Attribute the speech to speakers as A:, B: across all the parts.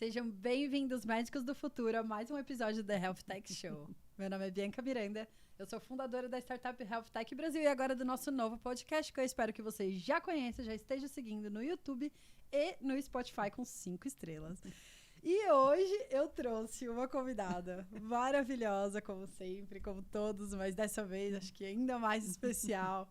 A: Sejam bem-vindos, médicos do futuro, a mais um episódio do The Health Tech Show. Meu nome é Bianca Miranda, eu sou fundadora da startup Health Tech Brasil e agora do nosso novo podcast, que eu espero que vocês já conheçam, já estejam seguindo no YouTube e no Spotify com 5 estrelas. E hoje eu trouxe uma convidada maravilhosa, como sempre, como todos, mas dessa vez acho que ainda mais especial.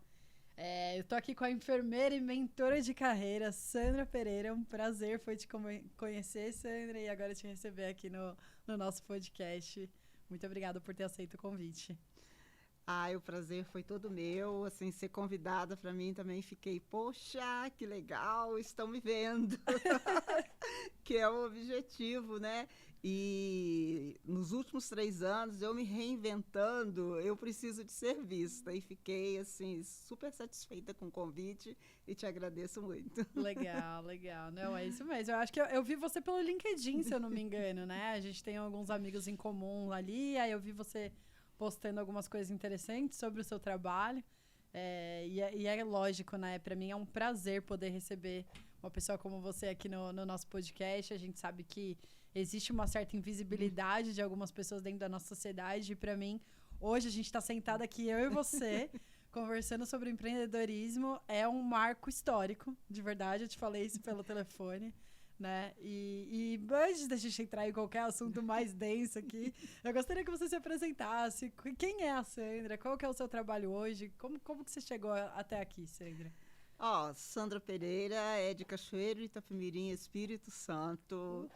A: Eu tô aqui com a enfermeira e mentora de carreira, Sandra Pereira. Um prazer foi te conhecer, Sandra, e agora te receber aqui no nosso podcast. Muito obrigada por ter aceito o convite.
B: O prazer foi todo meu, assim, ser convidada para mim também fiquei, poxa, que legal, estão me vendo, que é o objetivo, né? E nos últimos 3 anos, eu me reinventando, eu preciso de ser vista e fiquei, assim, super satisfeita com o convite e te agradeço muito.
A: Legal, legal. Não, é isso mesmo. Eu acho que eu vi você pelo LinkedIn, se eu não me engano, né? A gente tem alguns amigos em comum ali, aí eu vi você postando algumas coisas interessantes sobre o seu trabalho. E é lógico, né? Para mim é um prazer poder receber uma pessoa como você aqui no nosso podcast. A gente sabe que existe uma certa invisibilidade de algumas pessoas dentro da nossa sociedade. E para mim, hoje a gente está sentada aqui, eu e você, conversando sobre empreendedorismo. É um marco histórico, de verdade. Eu te falei isso pelo telefone. Né? E antes da gente entrar em qualquer assunto mais denso aqui, eu gostaria que você se apresentasse. Quem é a Sandra? Qual que é o seu trabalho hoje? Como que você chegou até aqui, Sandra?
B: Sandra Pereira é de Cachoeiro, Itapemirim, Espírito Santo,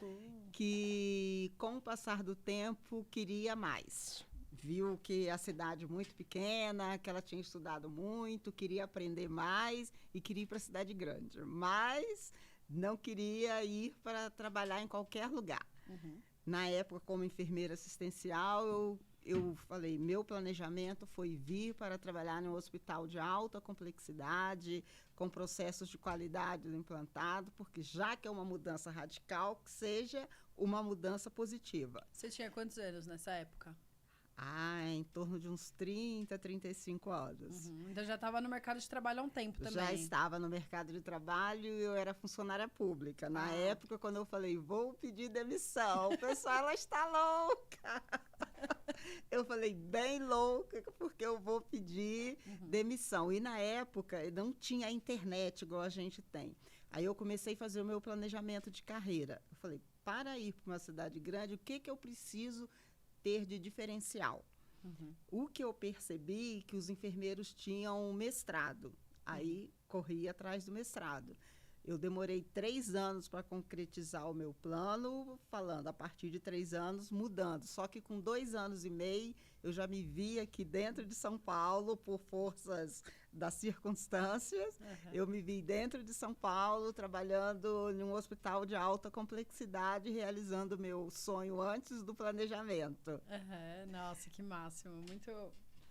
B: que com o passar do tempo queria mais. Viu que a cidade muito pequena, que ela tinha estudado muito, queria aprender mais e queria ir para a cidade grande. Mas não queria ir para trabalhar em qualquer lugar. Uhum. Na época, como enfermeira assistencial, eu falei, meu planejamento foi vir para trabalhar em um hospital de alta complexidade, com processos de qualidade implantado, porque já que é uma mudança radical, que seja uma mudança positiva.
A: Você tinha quantos anos nessa época?
B: Em torno de uns 30, 35 anos.
A: Uhum. Então já estava no mercado de trabalho há um tempo também.
B: Já estava no mercado de trabalho e eu era funcionária pública. Na época, quando eu falei, vou pedir demissão, o pessoal, ela está louca. Eu falei, bem louca, porque eu vou pedir demissão. E na época, não tinha internet igual a gente tem. Aí eu comecei a fazer o meu planejamento de carreira. Eu falei, para ir para uma cidade grande, o que eu preciso ter de diferencial? O que eu percebi que os enfermeiros tinham mestrado. Aí corri atrás do mestrado. Eu demorei 3 anos para concretizar o meu plano, falando a partir de 3 anos, mudando. Só que com 2 anos e meio, eu já me vi aqui dentro de São Paulo, por forças das circunstâncias. Eu me vi dentro de São Paulo, trabalhando em um hospital de alta complexidade, realizando o meu sonho antes do planejamento.
A: Nossa, que máximo. Muito,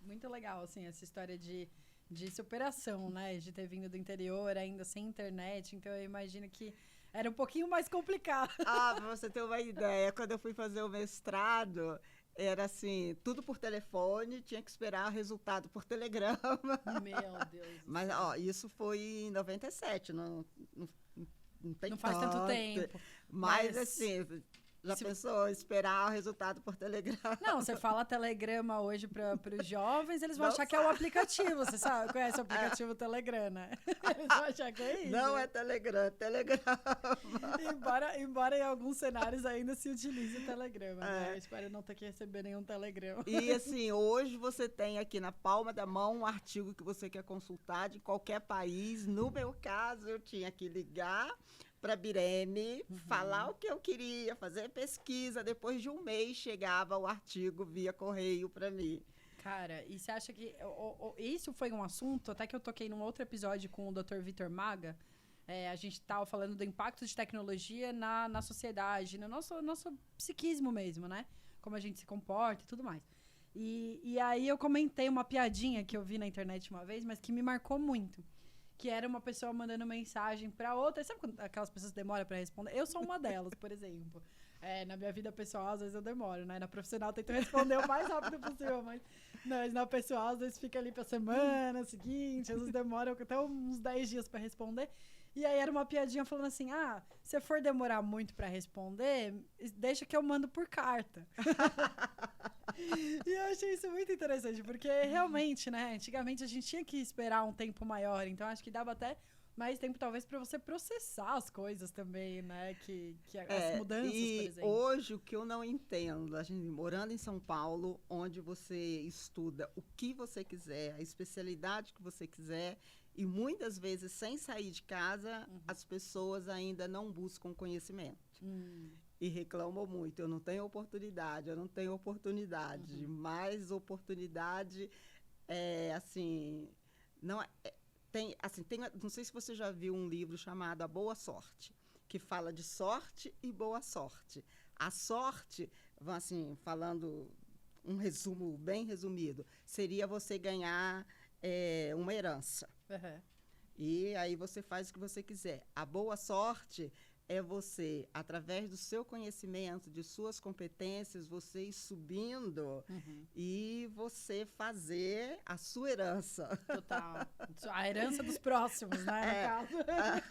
A: muito legal, assim, essa história de superação, né? De ter vindo do interior, ainda sem internet. Então, eu imagino que era um pouquinho mais complicado.
B: Pra você ter uma ideia, quando eu fui fazer o mestrado, era assim, tudo por telefone, tinha que esperar o resultado por telegrama.
A: Meu Deus.
B: Mas, isso foi em 97, não tem
A: não faz tanto tempo.
B: Mas assim, já pensou esperar o resultado por telegrama?
A: Não, você fala telegrama hoje para os jovens, eles vão achar que é o aplicativo. Você sabe, conhece o aplicativo Telegram, né? Eles vão achar que é isso.
B: Não é Telegram, é telegrama.
A: Embora em alguns cenários ainda se utilize o telegrama, né? Eu espero não ter que receber nenhum telegrama.
B: E assim, hoje você tem aqui na palma da mão um artigo que você quer consultar de qualquer país. No meu caso, eu tinha que ligar para a Bireme, falar o que eu queria, fazer pesquisa. Depois de um mês, chegava o artigo via correio para mim.
A: Cara, e você acha que isso foi um assunto, até que eu toquei num outro episódio com o Dr. Vitor Maga, a gente estava falando do impacto de tecnologia na sociedade, no nosso psiquismo mesmo, né? Como a gente se comporta e tudo mais. E aí eu comentei uma piadinha que eu vi na internet uma vez, mas que me marcou muito. Que era uma pessoa mandando mensagem para outra. Sabe quando aquelas pessoas demoram para responder? Eu sou uma delas, por exemplo. Na minha vida pessoal, às vezes eu demoro, né? Na profissional, eu tento responder o mais rápido possível, mas na pessoal, às vezes fica ali pra semana seguinte, às vezes demora até uns 10 dias para responder. E aí era uma piadinha falando assim, se for demorar muito pra responder, deixa que eu mando por carta. E eu achei isso muito interessante, porque realmente, né, antigamente a gente tinha que esperar um tempo maior, então acho que dava até mais tempo, talvez, para você processar as coisas também, né, que as mudanças, por exemplo.
B: Hoje, o que eu não entendo, a gente morando em São Paulo, onde você estuda o que você quiser, a especialidade que você quiser, e muitas vezes, sem sair de casa, as pessoas ainda não buscam conhecimento. E reclamam muito, eu não tenho oportunidade, mais oportunidade, assim, não não sei se você já viu um livro chamado A Boa Sorte, que fala de sorte e boa sorte. A sorte, assim, falando um resumo bem resumido, seria você ganhar uma herança.
A: Uhum.
B: E aí você faz o que você quiser. A boa sorte é você, através do seu conhecimento, de suas competências, você ir subindo e você fazer a sua herança.
A: Total. A herança dos próximos, né, no caso.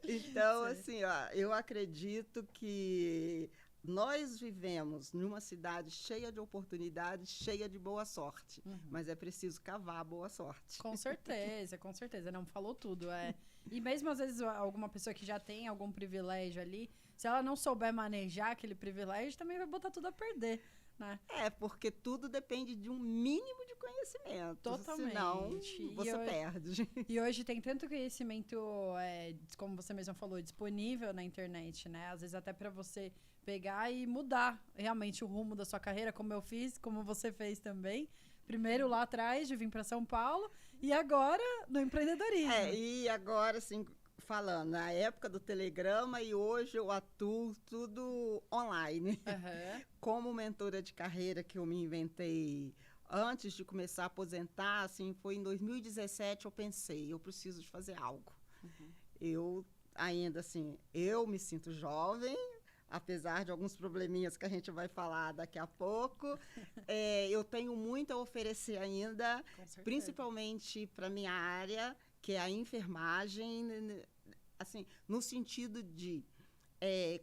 B: Então, assim, eu acredito que nós vivemos numa cidade cheia de oportunidades, cheia de boa sorte, mas é preciso cavar a boa sorte.
A: Com certeza. Não falou tudo, E mesmo, às vezes, alguma pessoa que já tem algum privilégio ali, se ela não souber manejar aquele privilégio, também vai botar tudo a perder, né?
B: Porque tudo depende de um mínimo de conhecimento.
A: Totalmente.
B: Senão, você perde.
A: E hoje tem tanto conhecimento, como você mesma falou, disponível na internet, né? Às vezes até para você pegar e mudar realmente o rumo da sua carreira, como eu fiz, como você fez também. Primeiro lá atrás de vir para São Paulo e agora no empreendedorismo.
B: E agora, assim, falando, na época do telegrama e hoje eu atuo tudo online. Como mentora de carreira que eu me inventei antes de começar a aposentar, assim, foi em 2017 eu pensei, eu preciso de fazer algo. Eu ainda, assim, eu me sinto jovem, apesar de alguns probleminhas que a gente vai falar daqui a pouco, eu tenho muito a oferecer ainda, principalmente para a minha área, que é a enfermagem, assim, no sentido de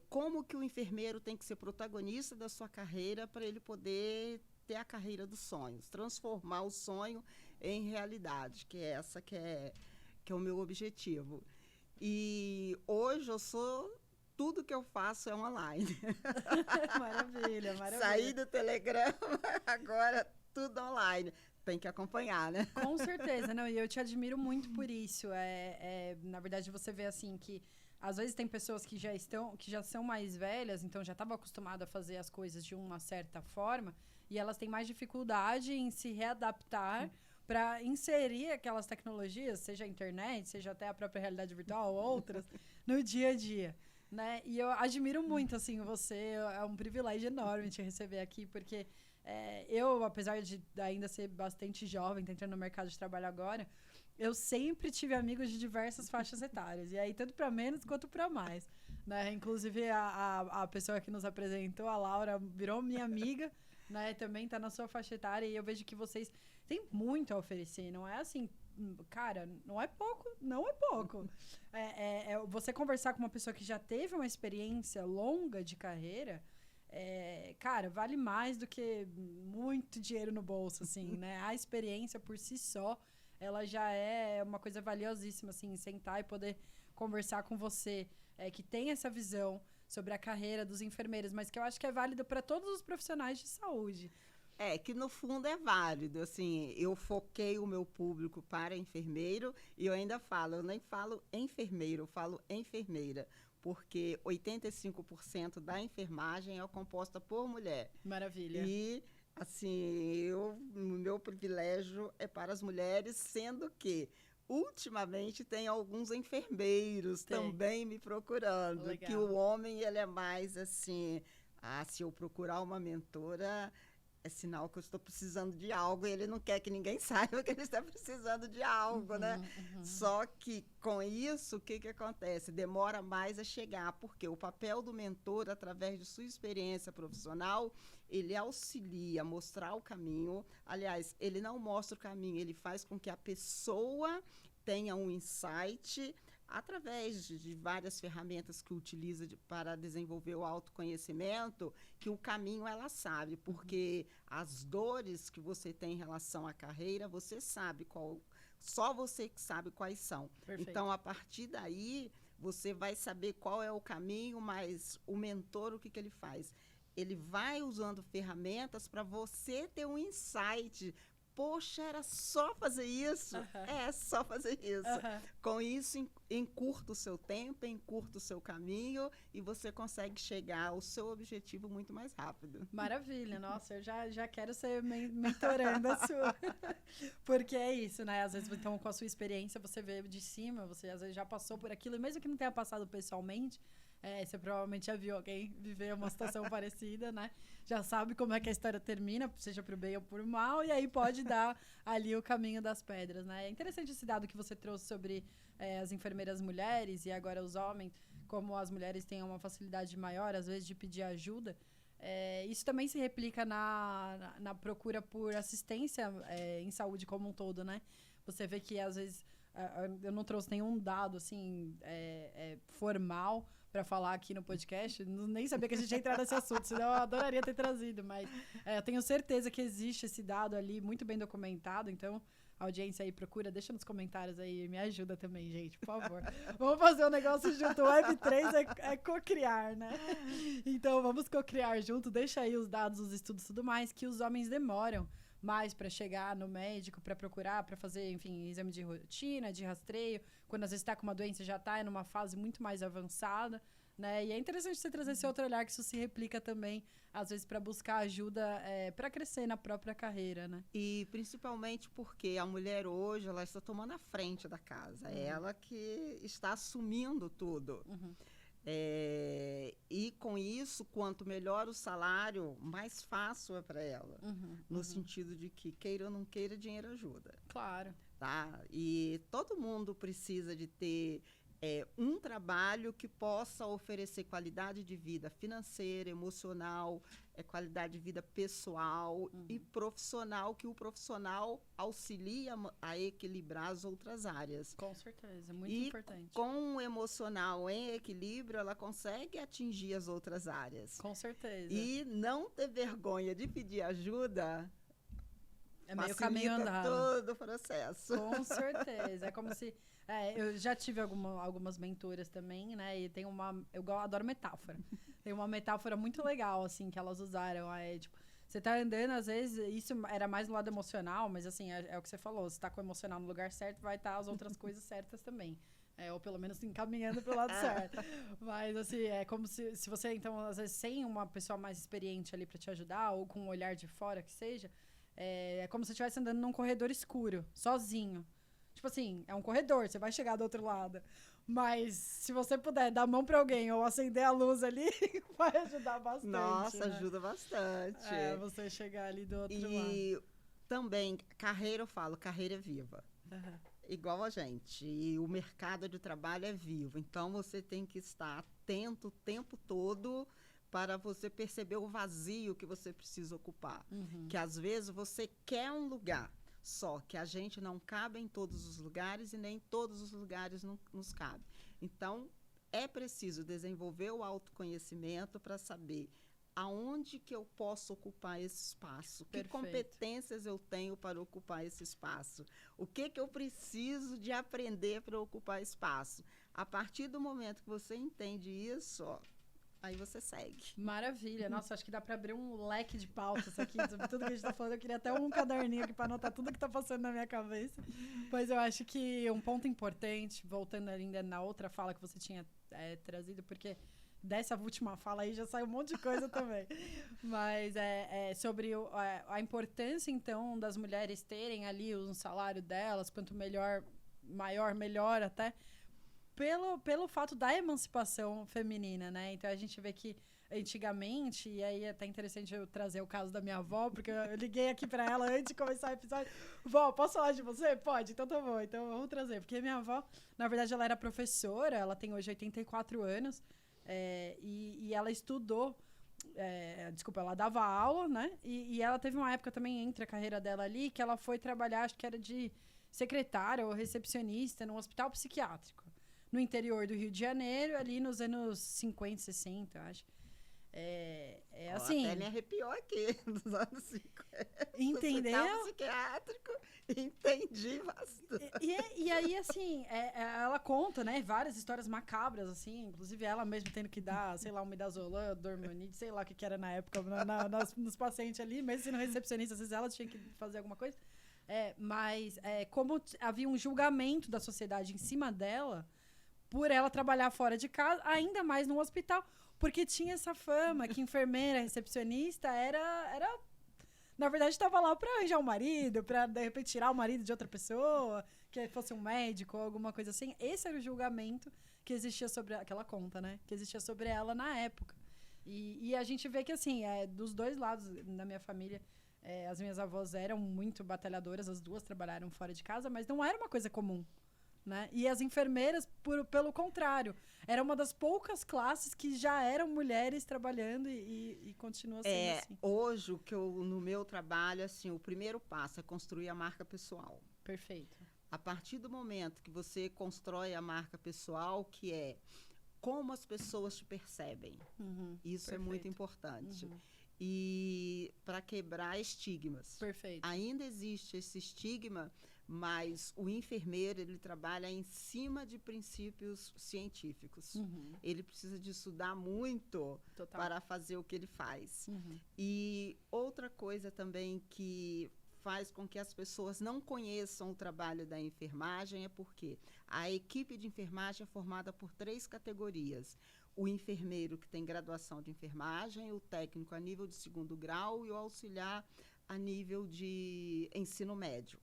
B: como que o enfermeiro tem que ser protagonista da sua carreira para ele poder ter a carreira dos sonhos, transformar o sonho em realidade, que é o meu objetivo. E hoje tudo que eu faço é online.
A: Maravilha.
B: Saí do telegrama, agora tudo online. Tem que acompanhar, né?
A: Com certeza, não, e eu te admiro muito por isso. Na verdade, você vê assim que às vezes tem pessoas que já são mais velhas, então já estavam acostumadas a fazer as coisas de uma certa forma, e elas têm mais dificuldade em se readaptar para inserir aquelas tecnologias, seja a internet, seja até a própria realidade virtual ou outras, no dia a dia. Né? E eu admiro muito, assim, você, é um privilégio enorme te receber aqui, porque eu, apesar de ainda ser bastante jovem, tá entrando no mercado de trabalho agora, eu sempre tive amigos de diversas faixas etárias, e aí tanto para menos quanto para mais, né? Inclusive a pessoa que nos apresentou, a Laura, virou minha amiga, né? Também tá na sua faixa etária, e eu vejo que vocês têm muito a oferecer, não é assim... Cara, não é pouco. Você conversar com uma pessoa que já teve uma experiência longa de carreira, cara, vale mais do que muito dinheiro no bolso, assim, né? A experiência por si só, ela já é uma coisa valiosíssima, assim, sentar e poder conversar com você, que tem essa visão sobre a carreira dos enfermeiros, mas que eu acho que é válido para todos os profissionais de saúde.
B: Que no fundo é válido, assim, eu foquei o meu público para enfermeiro e eu ainda falo, eu nem falo enfermeiro, eu falo enfermeira, porque 85% da enfermagem é composta por mulher.
A: Maravilha.
B: E, assim, o meu privilégio é para as mulheres, sendo que ultimamente tem alguns enfermeiros também me procurando. Legal. Que o homem, ele é mais assim, se eu procurar uma mentora... é sinal que eu estou precisando de algo e ele não quer que ninguém saiba que ele está precisando de algo, né? Só que, com isso, o que acontece? Demora mais a chegar, porque o papel do mentor, através de sua experiência profissional, ele auxilia a mostrar o caminho. Aliás, ele não mostra o caminho, ele faz com que a pessoa tenha um insight através de várias ferramentas que utiliza para desenvolver o autoconhecimento, que o caminho ela sabe, porque as dores que você tem em relação à carreira, você sabe só você que sabe quais são.
A: Perfeito.
B: Então, a partir daí, você vai saber qual é o caminho, mas o mentor, o que ele faz? Ele vai usando ferramentas para você ter um insight. Poxa, era só fazer isso? É só fazer isso. Com isso, encurta o seu tempo, encurta o seu caminho e você consegue chegar ao seu objetivo muito mais rápido.
A: Maravilha. Nossa, eu já quero ser mentorando a sua. Porque é isso, né? Às vezes, então, com a sua experiência, você vê de cima, você às vezes já passou por aquilo, e mesmo que não tenha passado pessoalmente, você provavelmente já viu alguém viver uma situação parecida, né? Já sabe como é que a história termina, seja pro bem ou por mal, e aí pode dar ali o caminho das pedras, né? É interessante esse dado que você trouxe sobre as enfermeiras mulheres e agora os homens, como as mulheres têm uma facilidade maior, às vezes, de pedir ajuda. Isso também se replica na procura por assistência em saúde como um todo, né? Você vê que, às vezes, eu não trouxe nenhum dado, assim, formal, para falar aqui no podcast, nem sabia que a gente ia entrar nesse assunto, senão eu adoraria ter trazido, mas eu tenho certeza que existe esse dado ali muito bem documentado, então a audiência aí procura, deixa nos comentários aí, me ajuda também, gente, por favor. Vamos fazer um negócio junto, o Web3 é co-criar, né? Então vamos co-criar junto, deixa aí os dados, os estudos e tudo mais, que os homens demoram mais para chegar no médico, para procurar, para fazer, enfim, exame de rotina, de rastreio. Quando às vezes está com uma doença, já está numa fase muito mais avançada, né? E é interessante você trazer esse outro olhar, que isso se replica também, às vezes, para buscar ajuda para crescer na própria carreira, né?
B: E principalmente porque a mulher hoje, ela está tomando a frente da casa. É ela que está assumindo tudo. E com isso, quanto melhor o salário, mais fácil é para ela. No sentido de que, queira ou não queira, dinheiro ajuda.
A: Claro.
B: Tá? E todo mundo precisa de ter um trabalho que possa oferecer qualidade de vida financeira, emocional, qualidade de vida pessoal e profissional, que o profissional auxilia a equilibrar as outras áreas.
A: Com certeza, muito importante.
B: Com o emocional em equilíbrio, ela consegue atingir as outras áreas.
A: Com certeza.
B: E não ter vergonha de pedir ajuda
A: meio caminho andado.
B: Todo o processo.
A: Com certeza. É como se... eu já tive algumas mentoras também, né? E tem eu adoro metáfora. Tem uma metáfora muito legal, assim, que elas usaram. Tipo, você tá andando, às vezes, isso era mais no lado emocional, mas, assim, é o que você falou. Se tá com o emocional no lugar certo, vai estar as outras coisas certas também. Ou pelo menos encaminhando pro lado certo. Mas, assim, é como se você, então, às vezes, sem uma pessoa mais experiente ali pra te ajudar, ou com um olhar de fora que seja, é como se você estivesse andando num corredor escuro, sozinho. Tipo assim, é um corredor, você vai chegar do outro lado. Mas se você puder dar a mão pra alguém ou acender a luz ali, vai ajudar bastante.
B: Nossa,
A: né?
B: ajuda bastante.
A: Você chegar ali do outro lado.
B: E também, carreira, eu falo, carreira é viva. Igual a gente. E o mercado de trabalho é vivo. Então, você tem que estar atento o tempo todo para você perceber o vazio que você precisa ocupar. Que, às vezes, você quer um lugar, só que a gente não cabe em todos os lugares e nem todos os lugares nos cabe. Então, é preciso desenvolver o autoconhecimento para saber aonde que eu posso ocupar esse espaço, que competências eu tenho para ocupar esse espaço, o que eu preciso de aprender para ocupar espaço. A partir do momento que você entende isso, aí você segue.
A: Maravilha. Nossa, acho que dá para abrir um leque de pautas aqui sobre tudo que a gente está falando. Eu queria até um caderninho aqui para anotar tudo que está passando na minha cabeça. Mas eu acho que um ponto importante, voltando ainda na outra fala que você tinha trazido, porque dessa última fala aí já saiu um monte de coisa também. Mas sobre a importância, então, das mulheres terem ali um salário delas, quanto maior, melhor até, pelo fato da emancipação feminina, né? Então, a gente vê que antigamente, e aí é até interessante eu trazer o caso da minha avó, porque eu liguei aqui pra ela antes de começar o episódio. Vó, posso falar de você? Pode? Então tá bom, então vamos trazer. Porque minha avó, na verdade, ela era professora, ela tem hoje 84 anos, e ela estudou, ela dava aula, né? E ela teve uma época também entre a carreira dela ali, que ela foi trabalhar, acho que era de secretária ou recepcionista num hospital psiquiátrico. no interior do Rio de Janeiro, ali nos anos 50, 60, eu acho. Assim...
B: Até me arrepiou aqui, nos anos 50.
A: Entendeu?
B: Hospital psiquiátrico, entendi bastante.
A: E aí, assim, ela conta, né, várias histórias macabras, assim, inclusive ela mesma tendo que dar, sei lá, um midazolam, dormonide, sei lá o que era na época, nos pacientes ali, mesmo sendo recepcionista, às vezes ela tinha que fazer alguma coisa. Mas como havia um julgamento da sociedade em cima dela, por ela trabalhar fora de casa, ainda mais no hospital, porque tinha essa fama que enfermeira, recepcionista na verdade, estava lá para arranjar um marido, para, de repente, tirar o marido de outra pessoa, que fosse um médico ou alguma coisa assim. Esse era o julgamento que existia sobre aquela conta, né? Que existia sobre ela na época. E a gente vê que, assim, dos dois lados da minha família, as minhas avós eram muito batalhadoras, as duas trabalharam fora de casa, mas não era uma coisa comum. Né? E as enfermeiras, pelo contrário, era uma das poucas classes que já eram mulheres trabalhando e continua sendo assim.
B: Hoje, no meu trabalho, assim, o primeiro passo é construir a marca pessoal.
A: Perfeito.
B: A partir do momento que você constrói a marca pessoal, que é como as pessoas te percebem. Isso é muito importante. E para quebrar estigmas.
A: Perfeito.
B: Ainda existe esse estigma, mas o enfermeiro, ele trabalha em cima de princípios científicos. Ele precisa de estudar muito para fazer o que ele faz. E outra coisa também que faz com que as pessoas não conheçam o trabalho da enfermagem é porque a equipe de enfermagem é formada por 3 categorias. O enfermeiro que tem graduação de enfermagem, o técnico a nível de 2º grau e o auxiliar a nível de ensino médio.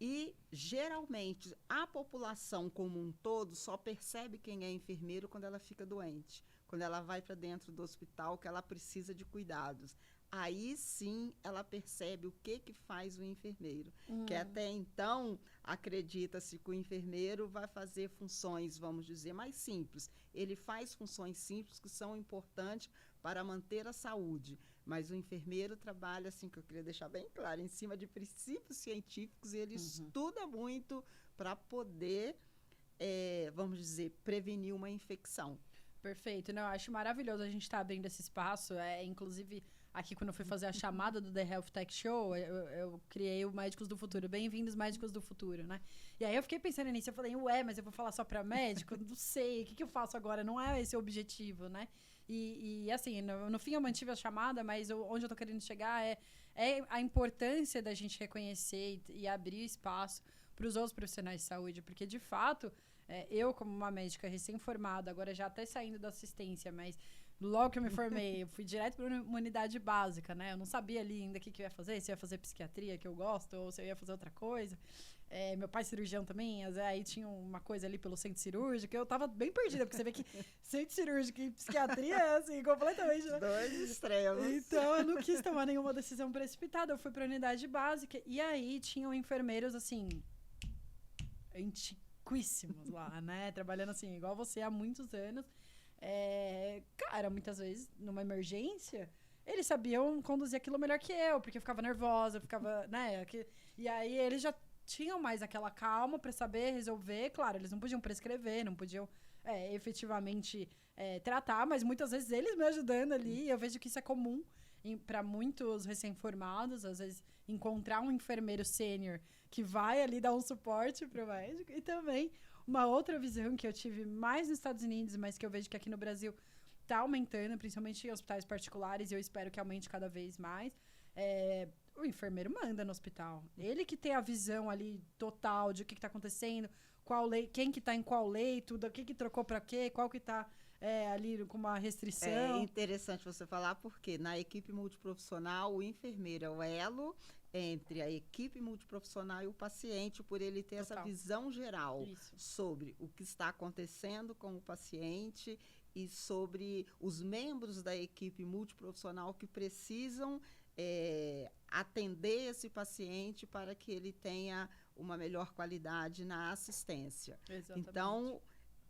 B: E, geralmente, a população como um todo só percebe quem é enfermeiro quando ela fica doente, quando ela vai para dentro do hospital, que ela precisa de cuidados. Aí, sim, ela percebe o que faz o enfermeiro. Que até então, acredita-se que o enfermeiro vai fazer funções, vamos dizer, mais simples. Ele faz funções simples que são importantes para manter a saúde. Mas o enfermeiro trabalha, assim, que eu queria deixar bem claro, em cima de princípios científicos, e ele estuda muito para poder, vamos dizer, prevenir uma infecção.
A: Perfeito. Não, eu acho maravilhoso a gente estar abrindo esse espaço. Inclusive, aqui quando eu fui fazer a chamada do The Health Tech Show, eu criei o Médicos do Futuro. Bem-vindos, Médicos do Futuro, né? E aí eu fiquei pensando nisso, eu falei, mas eu vou falar só para médico? Não sei, o que eu faço agora? Não é esse o objetivo, né? E assim, no fim eu mantive a chamada, mas onde eu tô querendo chegar é a importância da gente reconhecer e abrir espaço para os outros profissionais de saúde, porque de fato, eu como uma médica recém-formada, agora já até saindo da assistência, mas logo que eu me formei, eu fui direto para uma unidade básica, né? Eu não sabia ali ainda o que eu ia fazer, se eu ia fazer psiquiatria, que eu gosto, ou se eu ia fazer outra coisa. Meu pai cirurgião também, aí tinha uma coisa ali pelo centro cirúrgico, eu tava bem perdida, porque você vê que centro cirúrgico e psiquiatria é assim, completamente, né?
B: 2 extremos.
A: Então, eu não quis tomar nenhuma decisão precipitada, eu fui pra unidade básica, e aí tinham enfermeiros, assim, antiquíssimos lá, né? Trabalhando assim, igual você há muitos anos. Cara, muitas vezes, numa emergência, eles sabiam conduzir aquilo melhor que eu, porque eu ficava nervosa, né? E aí eles já tinham mais aquela calma para saber resolver. Claro, eles não podiam prescrever, não podiam efetivamente tratar, mas muitas vezes eles me ajudando ali. Eu vejo que isso é comum para muitos recém-formados, às vezes encontrar um enfermeiro sênior que vai ali dar um suporte para o médico. E também uma outra visão que eu tive mais nos Estados Unidos, mas que eu vejo que aqui no Brasil está aumentando, principalmente em hospitais particulares, e eu espero que aumente cada vez mais. O enfermeiro manda no hospital. Ele que tem a visão ali total de o que está acontecendo, quem que está em qual leito, do que trocou para quê, qual que está ali com uma restrição.
B: É interessante você falar, porque na equipe multiprofissional, o enfermeiro é o elo entre a equipe multiprofissional e o paciente, por ele ter essa visão geral sobre o que está acontecendo com o paciente e sobre os membros da equipe multiprofissional que precisam atender esse paciente para que ele tenha uma melhor qualidade na assistência.
A: Exatamente.
B: Então,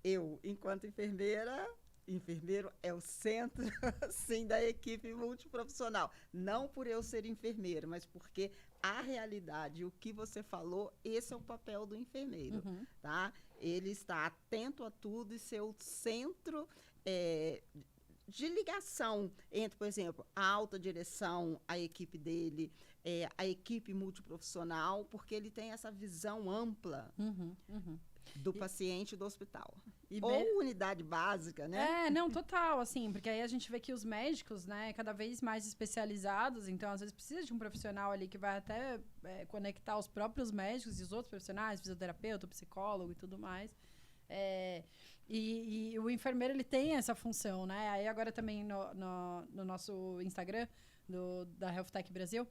B: eu, enquanto enfermeira, enfermeiro é o centro, sim, da equipe multiprofissional. Não por eu ser enfermeira, mas porque a realidade, o que você falou, esse é o papel do enfermeiro, tá? Ele está atento a tudo e ser o centro de ligação entre, por exemplo, a alta direção, a equipe dele, a equipe multiprofissional, porque ele tem essa visão ampla do paciente do hospital. Ou unidade básica, né?
A: Não, total, assim, porque aí a gente vê que os médicos, né, cada vez mais especializados, então às vezes precisa de um profissional ali que vai até conectar os próprios médicos e os outros profissionais, fisioterapeuta, psicólogo e tudo mais. E o enfermeiro, ele tem essa função, né? Aí agora também no nosso Instagram, da Health Tech Brasil,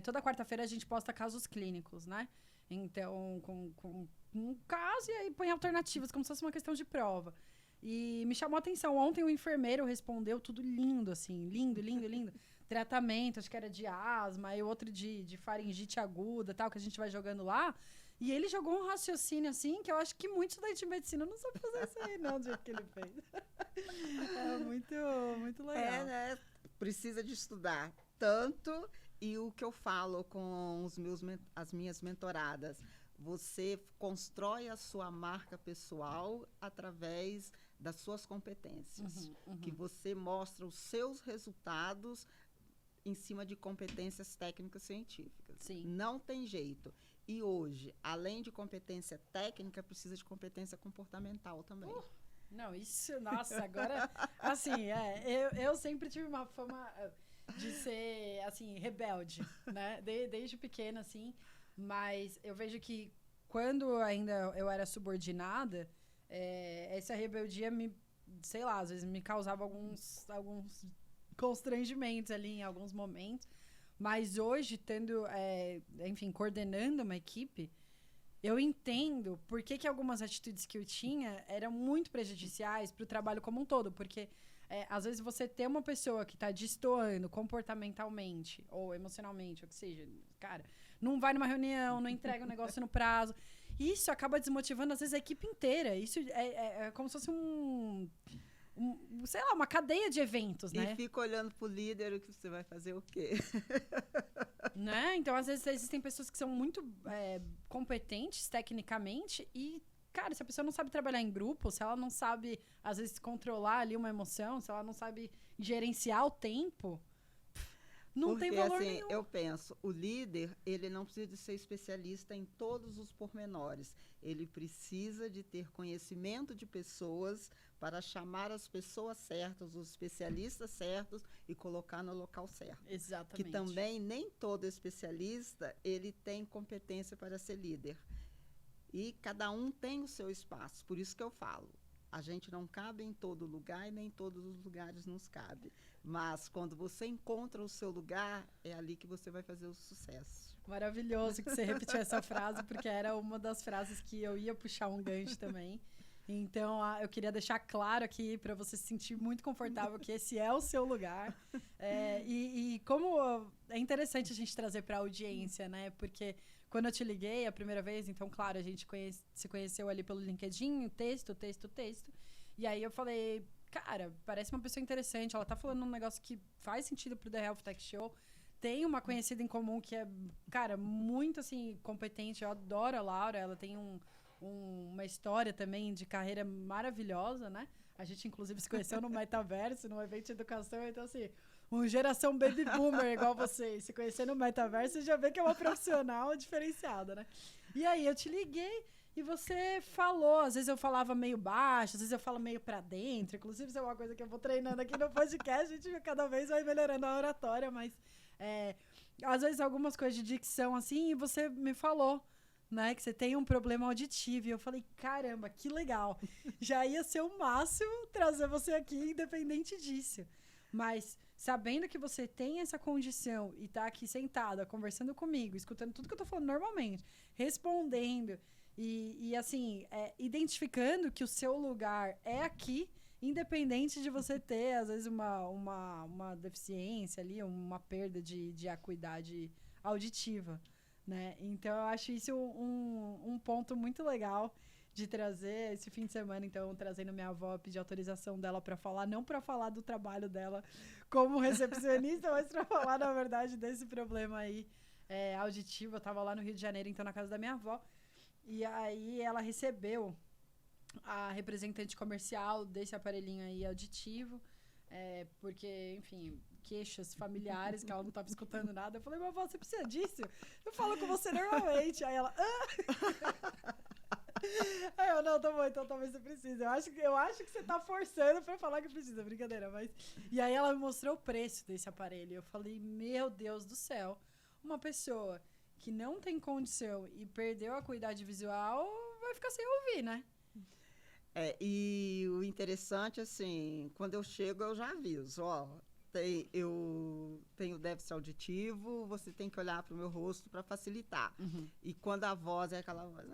A: toda quarta-feira a gente posta casos clínicos, né? Então, com um caso, e aí põe alternativas, como se fosse uma questão de prova. E me chamou a atenção. Ontem o enfermeiro respondeu tudo lindo, assim. Lindo, lindo, lindo. Tratamento, acho que era de asma, e outro de faringite aguda, tal, que a gente vai jogando lá. E ele jogou um raciocínio, assim, que eu acho que muitos estudantes de medicina não sabem fazer isso aí, não, do jeito que ele fez. É muito, muito legal.
B: Né? Precisa de estudar tanto. E o que eu falo com as minhas mentoradas, você constrói a sua marca pessoal através das suas competências, que você mostra os seus resultados em cima de competências técnicas científicas.
A: Sim.
B: Não tem jeito. E hoje, além de competência técnica, precisa de competência comportamental também.
A: Não, isso, nossa, agora, assim, eu sempre tive uma fama de ser, assim, rebelde, né? Desde pequena, assim. Mas eu vejo que quando ainda eu era subordinada, essa rebeldia sei lá, às vezes me causava alguns constrangimentos ali em alguns momentos. Mas hoje, enfim, coordenando uma equipe, eu entendo por que algumas atitudes que eu tinha eram muito prejudiciais para o trabalho como um todo. Porque, às vezes, você ter uma pessoa que está destoando comportamentalmente ou emocionalmente, ou que seja, cara, não vai numa reunião, não entrega o negócio no prazo. Isso acaba desmotivando, às vezes, a equipe inteira. Isso é como se fosse sei lá, uma cadeia de eventos, né?
B: E fica olhando pro líder o que você vai fazer o quê?
A: Né? Então, às vezes, existem pessoas que são muito competentes tecnicamente e, cara, se a pessoa não sabe trabalhar em grupo, se ela não sabe, às vezes, controlar ali uma emoção, se ela não sabe gerenciar o tempo, não tem valor
B: assim,
A: nenhum.
B: Eu penso, o líder, ele não precisa de ser especialista em todos os pormenores. Ele precisa de ter conhecimento de pessoas para chamar as pessoas certas, os especialistas certos e colocar no local certo.
A: Exatamente.
B: Que também nem todo especialista, ele tem competência para ser líder. E cada um tem o seu espaço. Por isso que eu falo, a gente não cabe em todo lugar e nem todos os lugares nos cabe. Mas quando você encontra o seu lugar, é ali que você vai fazer o sucesso.
A: Maravilhoso que você repetiu essa frase, porque era uma das frases que eu ia puxar um gancho também. Então, eu queria deixar claro aqui para você se sentir muito confortável que esse é o seu lugar. E como é interessante a gente trazer para a audiência, né? Porque quando eu te liguei a primeira vez, então, claro, a gente se conheceu ali pelo LinkedIn, texto. E aí eu falei, cara, parece uma pessoa interessante. Ela tá falando um negócio que faz sentido pro The Health Tech Show. Tem uma conhecida em comum que é, cara, muito, assim, competente. Eu adoro a Laura. Ela tem uma história também de carreira maravilhosa, né? A gente, inclusive, se conheceu no Metaverso, num evento de educação. Então, assim, uma geração baby boomer igual vocês. Se conhecer no Metaverso, você já vê que é uma profissional diferenciada, né? E aí, eu te liguei e você falou. Às vezes eu falava meio baixo, às vezes eu falo meio pra dentro. Inclusive, isso é uma coisa que eu vou treinando aqui no podcast. A gente cada vez vai melhorando a oratória, mas às vezes algumas coisas de dicção, assim, e você me falou, né, que você tem um problema auditivo. E eu falei, caramba, que legal. Já ia ser o máximo trazer você aqui, independente disso. Mas sabendo que você tem essa condição e tá aqui sentada, conversando comigo, escutando tudo que eu tô falando normalmente, respondendo e assim, identificando que o seu lugar é aqui, independente de você ter, às vezes, uma deficiência ali, uma perda de acuidade auditiva, né? Então, eu acho isso um ponto muito legal de trazer esse fim de semana, então, trazendo minha avó, pedir autorização dela para falar, não para falar do trabalho dela como recepcionista, mas para falar, na verdade, desse problema aí auditivo. Eu tava lá no Rio de Janeiro, então, na casa da minha avó, e aí ela recebeu a representante comercial desse aparelhinho aí auditivo, porque, enfim, queixas familiares, que ela não estava escutando nada. Eu falei, mas você precisa disso? Eu falo com você normalmente. Aí ela, Aí eu, não, tá bom, então talvez você precise. Eu acho que você tá forçando pra falar que precisa, brincadeira, mas... E aí ela me mostrou o preço desse aparelho. Eu falei, meu Deus do céu, uma pessoa que não tem condição e perdeu a acuidade visual vai ficar sem ouvir, né?
B: E o interessante, assim, quando eu chego, eu já aviso, ó, eu tenho déficit auditivo, você tem que olhar para o meu rosto para facilitar.
A: Uhum.
B: E quando a voz é aquela voz,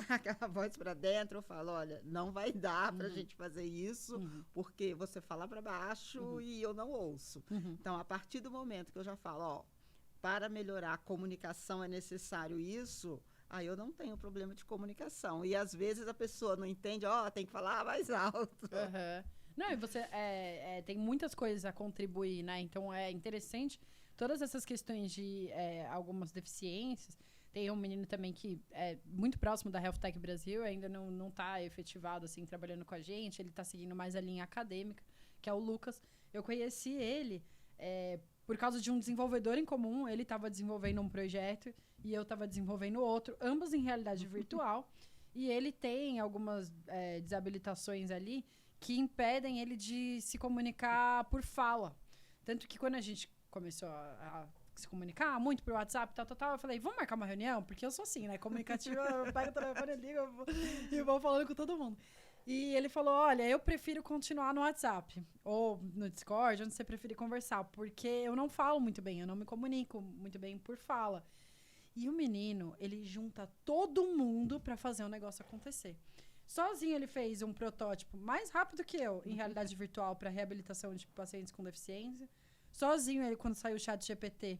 B: aquela voz para dentro, eu falo, olha, não vai dar para a gente fazer isso, porque você fala para baixo e eu não ouço. Então, a partir do momento que eu já falo, ó, para melhorar a comunicação é necessário isso, aí eu não tenho problema de comunicação. E às vezes a pessoa não entende, tem que falar mais alto.
A: Não, e você tem muitas coisas a contribuir, né? Então é interessante todas essas questões de algumas deficiências. Tem um menino também que é muito próximo da Health Tech Brasil, ainda não está efetivado, assim, trabalhando com a gente. Ele está seguindo mais a linha acadêmica, que é o Lucas. Eu conheci ele por causa de um desenvolvedor em comum. Ele estava desenvolvendo um projeto e eu estava desenvolvendo outro, ambos em realidade virtual. E ele tem algumas desabilitações ali que impedem ele de se comunicar por fala. Tanto que quando a gente começou a se comunicar muito por WhatsApp, tal, eu falei, vamos marcar uma reunião? Porque eu sou assim, né? Comunicativa, eu pego o telefone, ligo e vou falando com todo mundo. E ele falou, olha, eu prefiro continuar no WhatsApp, ou no Discord, onde você preferir conversar, porque eu não falo muito bem, eu não me comunico muito bem por fala. E o menino, ele junta todo mundo para fazer o negócio acontecer. Sozinho ele fez um protótipo mais rápido que eu, em realidade virtual, para reabilitação de pacientes com deficiência. Sozinho ele, quando saiu o chat GPT,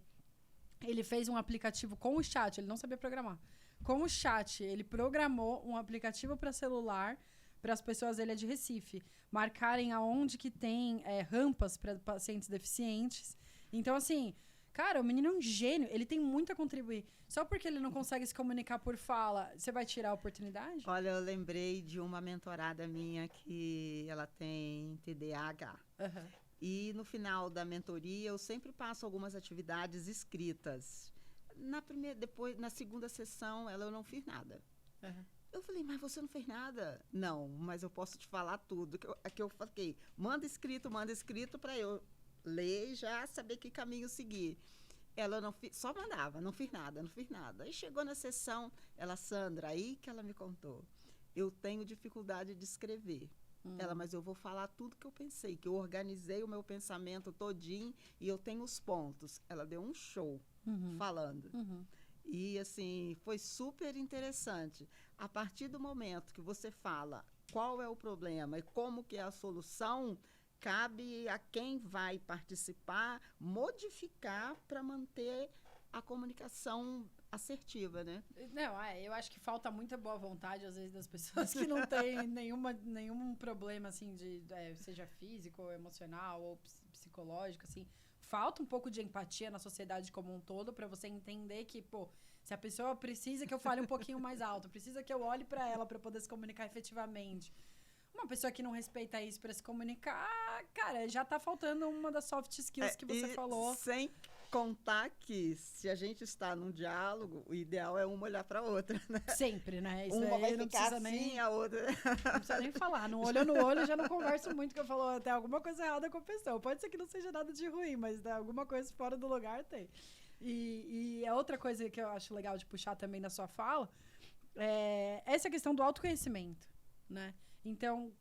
A: ele fez um aplicativo com o chat, ele não sabia programar. Com o chat, ele programou um aplicativo para celular, para as pessoas, ele é de Recife, marcarem aonde que tem rampas para pacientes deficientes. Então, assim, cara, o menino é um gênio, ele tem muito a contribuir. Só porque ele não consegue se comunicar por fala, você vai tirar a oportunidade?
B: Olha, eu lembrei de uma mentorada minha que ela tem TDAH. E no final da mentoria, eu sempre passo algumas atividades escritas. Na segunda sessão, eu não fiz nada. Eu falei, mas você não fez nada? Não, mas eu posso te falar tudo. Que eu falei, manda escrito para eu ler e já saber que caminho seguir. Ela só mandava, não fiz nada. Aí chegou na sessão, Sandra, aí que ela me contou. Eu tenho dificuldade de escrever. Mas eu vou falar tudo que eu pensei, que eu organizei o meu pensamento todinho e eu tenho os pontos. Ela deu um show falando. E, assim, foi super interessante. A partir do momento que você fala qual é o problema e como que é a solução, cabe a quem vai participar modificar para manter a comunicação assertiva, né?
A: Não, eu acho que falta muita boa vontade, às vezes, das pessoas que não têm nenhum problema, assim, seja físico, ou emocional, ou psicológico, assim. Falta um pouco de empatia na sociedade como um todo para você entender que, se a pessoa precisa que eu fale um pouquinho mais alto, precisa que eu olhe para ela para poder se comunicar efetivamente. Uma pessoa que não respeita isso para se comunicar, cara, já tá faltando uma das soft skills que você falou.
B: Sem contar que, se a gente está num diálogo, o ideal é uma olhar para a outra, né?
A: Sempre, né? Isso
B: uma vai
A: não
B: ficar
A: precisa
B: assim, a outra...
A: Não precisa nem falar. No olho eu já não converso muito, que eu falo, tem alguma coisa errada com a pessoa. Pode ser que não seja nada de ruim, mas alguma coisa fora do lugar tem. E a outra coisa que eu acho legal de puxar também na sua fala é essa questão do autoconhecimento, né? Então,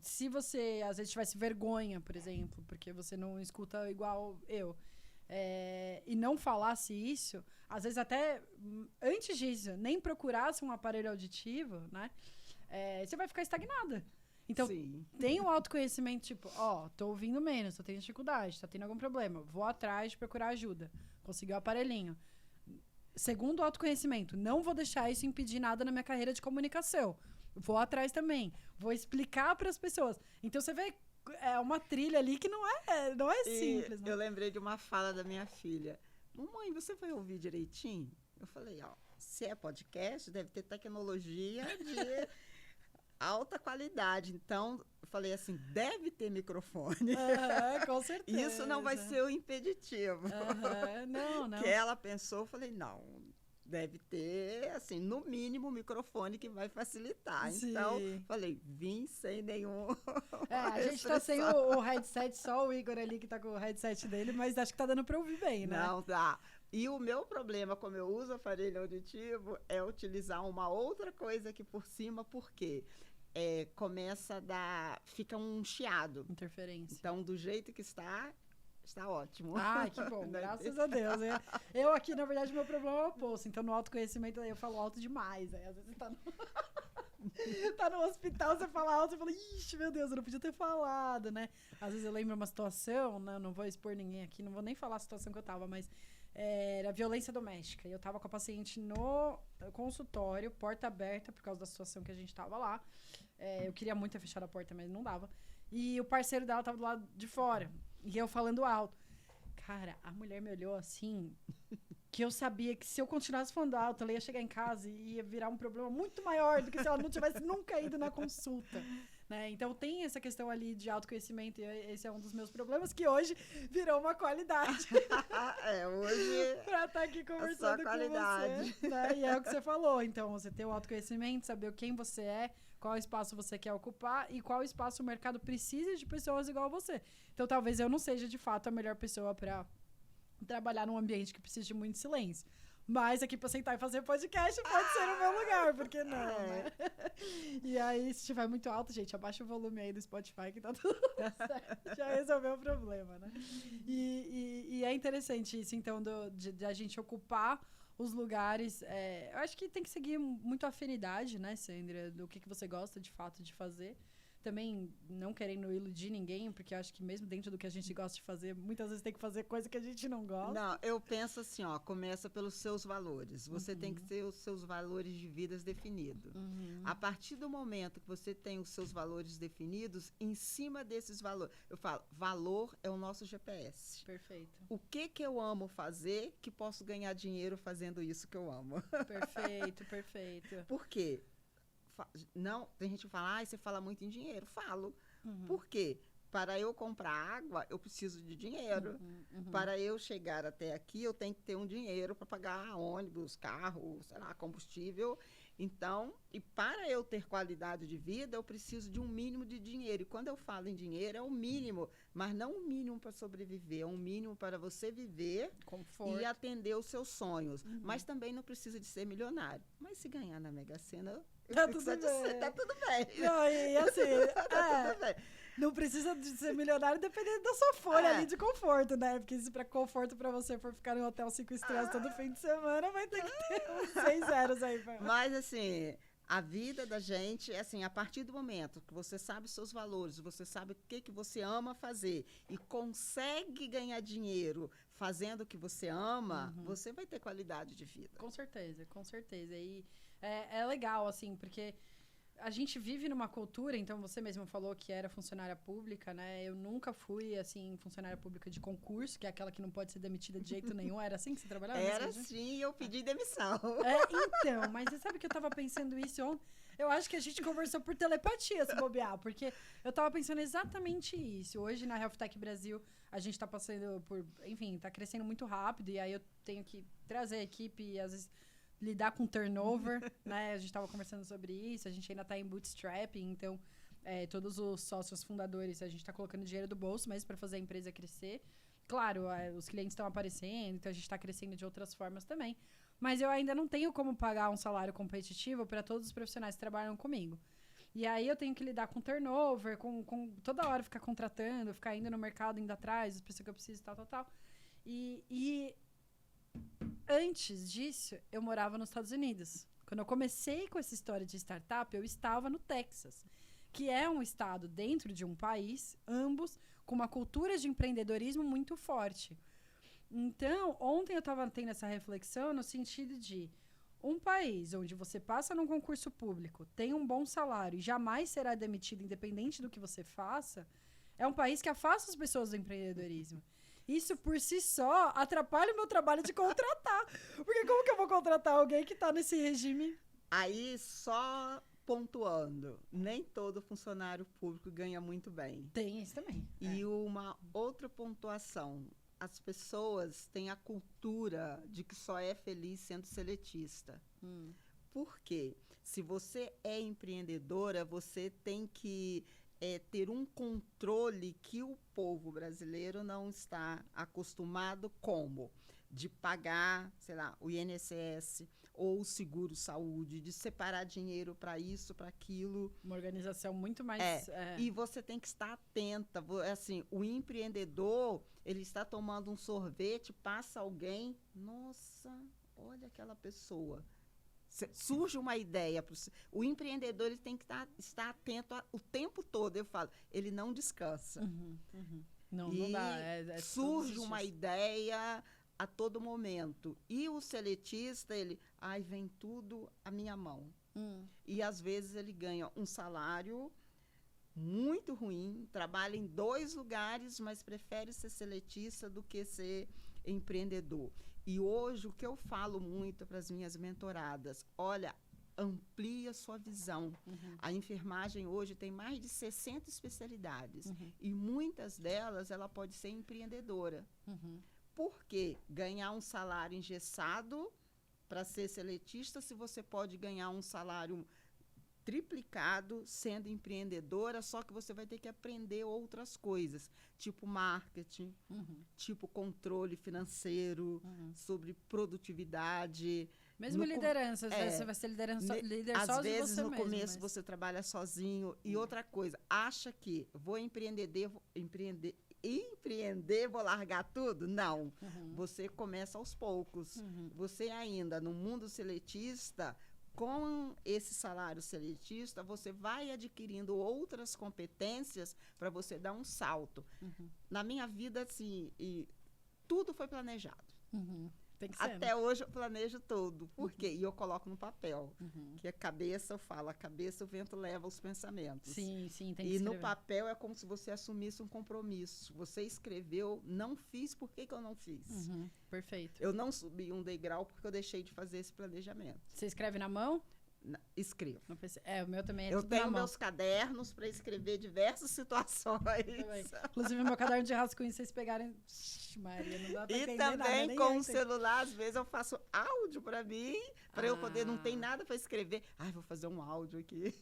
A: se você, às vezes, tivesse vergonha, por exemplo, porque você não escuta igual eu, e não falasse isso, às vezes até antes disso, nem procurasse um aparelho auditivo, né? Você vai ficar estagnada. Então, tem um autoconhecimento, tipo, tô ouvindo menos, tô tendo dificuldade, tá tendo algum problema, vou atrás de procurar ajuda, conseguir o aparelhinho. segundo o autoconhecimento, não vou deixar isso impedir nada na minha carreira de comunicação. Vou atrás também. Vou explicar para as pessoas. Então, você vê, é uma trilha ali que não é simples. Né?
B: Eu lembrei de uma fala da minha filha. Mamãe, você vai ouvir direitinho? Eu falei, se é podcast, deve ter tecnologia de alta qualidade. Então, eu falei assim, deve ter microfone.
A: Com certeza.
B: Isso não vai ser o impeditivo.
A: Não.
B: Que ela pensou, eu falei, não, deve ter, assim, no mínimo, um microfone que vai facilitar.
A: Sim.
B: Então, falei, vim sem nenhum.
A: A gente tá sem o headset, só o Igor ali que tá com o headset dele, mas acho que tá dando pra ouvir bem, né?
B: Não, dá. E o meu problema, como eu uso aparelho auditivo, é utilizar uma outra coisa aqui por cima, porque começa a dar... Fica um chiado.
A: Interferência.
B: Então, do jeito que está ótimo.
A: Ai, que bom, graças a Deus. Eu aqui, na verdade, meu problema é o oposto. Então, no autoconhecimento, eu falo alto demais. Aí, às vezes, tá no hospital, você fala alto, você fala, ixi, meu Deus, eu não podia ter falado, né? Às vezes eu lembro uma situação, né? Não vou expor ninguém aqui, não vou nem falar a situação que eu tava, mas era violência doméstica. E eu tava com a paciente no consultório, porta aberta, por causa da situação que a gente tava lá. Eu queria muito ter fechado a porta, mas não dava. E o parceiro dela tava do lado de fora. E eu falando alto. Cara, a mulher me olhou assim, que eu sabia que se eu continuasse falando alto, ela ia chegar em casa e ia virar um problema muito maior do que se ela não tivesse nunca ido na consulta. Né? Então tem essa questão ali de autoconhecimento, e esse é um dos meus problemas, que hoje virou uma qualidade.
B: Hoje
A: pra estar aqui conversando com você. Né? E é o que você falou. Então, você ter o autoconhecimento, saber quem você é, qual espaço você quer ocupar e qual espaço o mercado precisa de pessoas igual a você. Então, talvez eu não seja, de fato, a melhor pessoa para trabalhar num ambiente que precisa de muito silêncio. Mas aqui para sentar e fazer podcast pode ser o meu lugar, por que não, né? E aí, se estiver muito alto, gente, abaixa o volume aí do Spotify que tá tudo certo. Já resolveu o problema, né? E é interessante isso, então, de a gente ocupar os lugares. Eu acho que tem que seguir muito a afinidade, né, Sandra? Do que você gosta, de fato, de fazer. Também não querendo iludir ninguém, porque eu acho que mesmo dentro do que a gente gosta de fazer, muitas vezes tem que fazer coisa que a gente não gosta.
B: Não, eu penso assim, começa pelos seus valores. Você tem que ter os seus valores de vida definidos. A partir do momento que você tem os seus valores definidos, em cima desses valores, eu falo, valor é o nosso GPS.
A: Perfeito.
B: O que eu amo fazer que posso ganhar dinheiro fazendo isso que eu amo?
A: Perfeito.
B: Por quê? Não, tem gente que fala, você fala muito em dinheiro. Falo. Por quê? Para eu comprar água, eu preciso de dinheiro. Para eu chegar até aqui, eu tenho que ter um dinheiro para pagar ônibus, carro, sei lá, combustível. Então, e para eu ter qualidade de vida, eu preciso de um mínimo de dinheiro. E quando eu falo em dinheiro, é o mínimo, mas não o mínimo para sobreviver, é um mínimo para você viver
A: conforto
B: e atender os seus sonhos. Mas também não precisa de ser milionário. Mas se ganhar na Mega Sena,
A: tá tudo bem.
B: Tá tudo bem.
A: Não, e assim,
B: tá tudo bem.
A: Não precisa de ser milionário dependendo da sua folha ali de conforto, né? Porque se para conforto para você for ficar em um hotel 5 estrelas todo fim de semana, vai ter que ter uns 6 zeros aí.
B: Mas assim, a vida da gente, assim, a partir do momento que você sabe os seus valores, você sabe o que você ama fazer e consegue ganhar dinheiro fazendo o que você ama, você vai ter qualidade de vida.
A: Com certeza, com certeza. E é legal, assim, porque a gente vive numa cultura, então você mesmo falou que era funcionária pública, né? Eu nunca fui, assim, funcionária pública de concurso, que é aquela que não pode ser demitida de jeito nenhum. Era assim que você trabalhava?
B: Era sim, eu pedi demissão.
A: Então, mas você sabe que eu tava pensando isso ontem? Eu acho que a gente conversou por telepatia, se bobear, porque eu tava pensando exatamente isso. Hoje, na Health Tech Brasil, a gente tá passando por... Enfim, tá crescendo muito rápido, e aí eu tenho que trazer a equipe e, às vezes, lidar com turnover, né? A gente estava conversando sobre isso, a gente ainda está em bootstrapping, então todos os sócios fundadores, a gente está colocando dinheiro do bolso, mas para fazer a empresa crescer. Claro, os clientes estão aparecendo, então a gente está crescendo de outras formas também. Mas eu ainda não tenho como pagar um salário competitivo para todos os profissionais que trabalham comigo. E aí eu tenho que lidar com turnover, com toda hora ficar contratando, ficar indo no mercado, indo atrás, as pessoas que eu preciso, tal. E antes disso, eu morava nos Estados Unidos. Quando eu comecei com essa história de startup, eu estava no Texas, que é um estado dentro de um país, ambos com uma cultura de empreendedorismo muito forte. Então, ontem eu estava tendo essa reflexão no sentido de um país onde você passa num concurso público, tem um bom salário e jamais será demitido independente do que você faça, é um país que afasta as pessoas do empreendedorismo. Isso, por si só, atrapalha o meu trabalho de contratar. Porque como que eu vou contratar alguém que está nesse regime?
B: Aí, só pontuando, nem todo funcionário público ganha muito bem.
A: Tem isso também.
B: E uma outra pontuação, as pessoas têm a cultura de que só é feliz sendo seletista. Por quê? Se você é empreendedora, você tem que ter um controle que o povo brasileiro não está acostumado, como de pagar, sei lá, o INSS ou o seguro-saúde, de separar dinheiro para isso, para aquilo.
A: Uma organização muito mais...
B: E você tem que estar atenta. Assim, o empreendedor, ele está tomando um sorvete, passa alguém, nossa, olha aquela pessoa. Surge uma ideia. O empreendedor, ele tem que estar atento o tempo todo. Eu falo, ele não descansa.
A: Não dá.
B: Surge uma ideia a todo momento. E o seletista, ele, vem tudo à minha mão. E, às vezes, ele ganha um salário muito ruim, trabalha em 2 lugares, mas prefere ser seletista do que ser empreendedor. E hoje, o que eu falo muito para as minhas mentoradas, olha, amplie a sua visão. A enfermagem hoje tem mais de 60 especialidades. E muitas delas, ela pode ser empreendedora. Por quê? Ganhar um salário engessado para ser seletista, se você pode ganhar um salário triplicado sendo empreendedora, só que você vai ter que aprender outras coisas, tipo marketing, tipo controle financeiro, sobre produtividade.
A: Mesmo liderança, você vai ser líder só de você mesmo.
B: Às vezes, no começo, você trabalha sozinho. E outra coisa, acha que vou empreender, vou largar tudo? Não. Você começa aos poucos. Você ainda, no mundo seletista, com esse salário seletista, você vai adquirindo outras competências para você dar um salto. Na minha vida, assim, tudo foi planejado.
A: Tem que ser,
B: até hoje eu planejo tudo. Por quê? E eu coloco no papel. Que a cabeça, eu falo, a cabeça, o vento leva os pensamentos.
A: Sim, tem que
B: escrever. E no papel é como se você assumisse um compromisso. Você escreveu, não fiz, por que eu não fiz?
A: Perfeito.
B: Eu não subi um degrau porque eu deixei de fazer esse planejamento.
A: Você escreve na mão?
B: Escrevo.
A: O meu também é
B: eu
A: tudo na mão.
B: Eu tenho meus cadernos para escrever diversas situações.
A: Inclusive, meu caderno de rascunho, vocês pegarem... Maria, não dá pra entender nada.
B: E também com o celular, às vezes eu faço áudio para mim, para eu poder, não tem nada para escrever. Vou fazer um áudio aqui.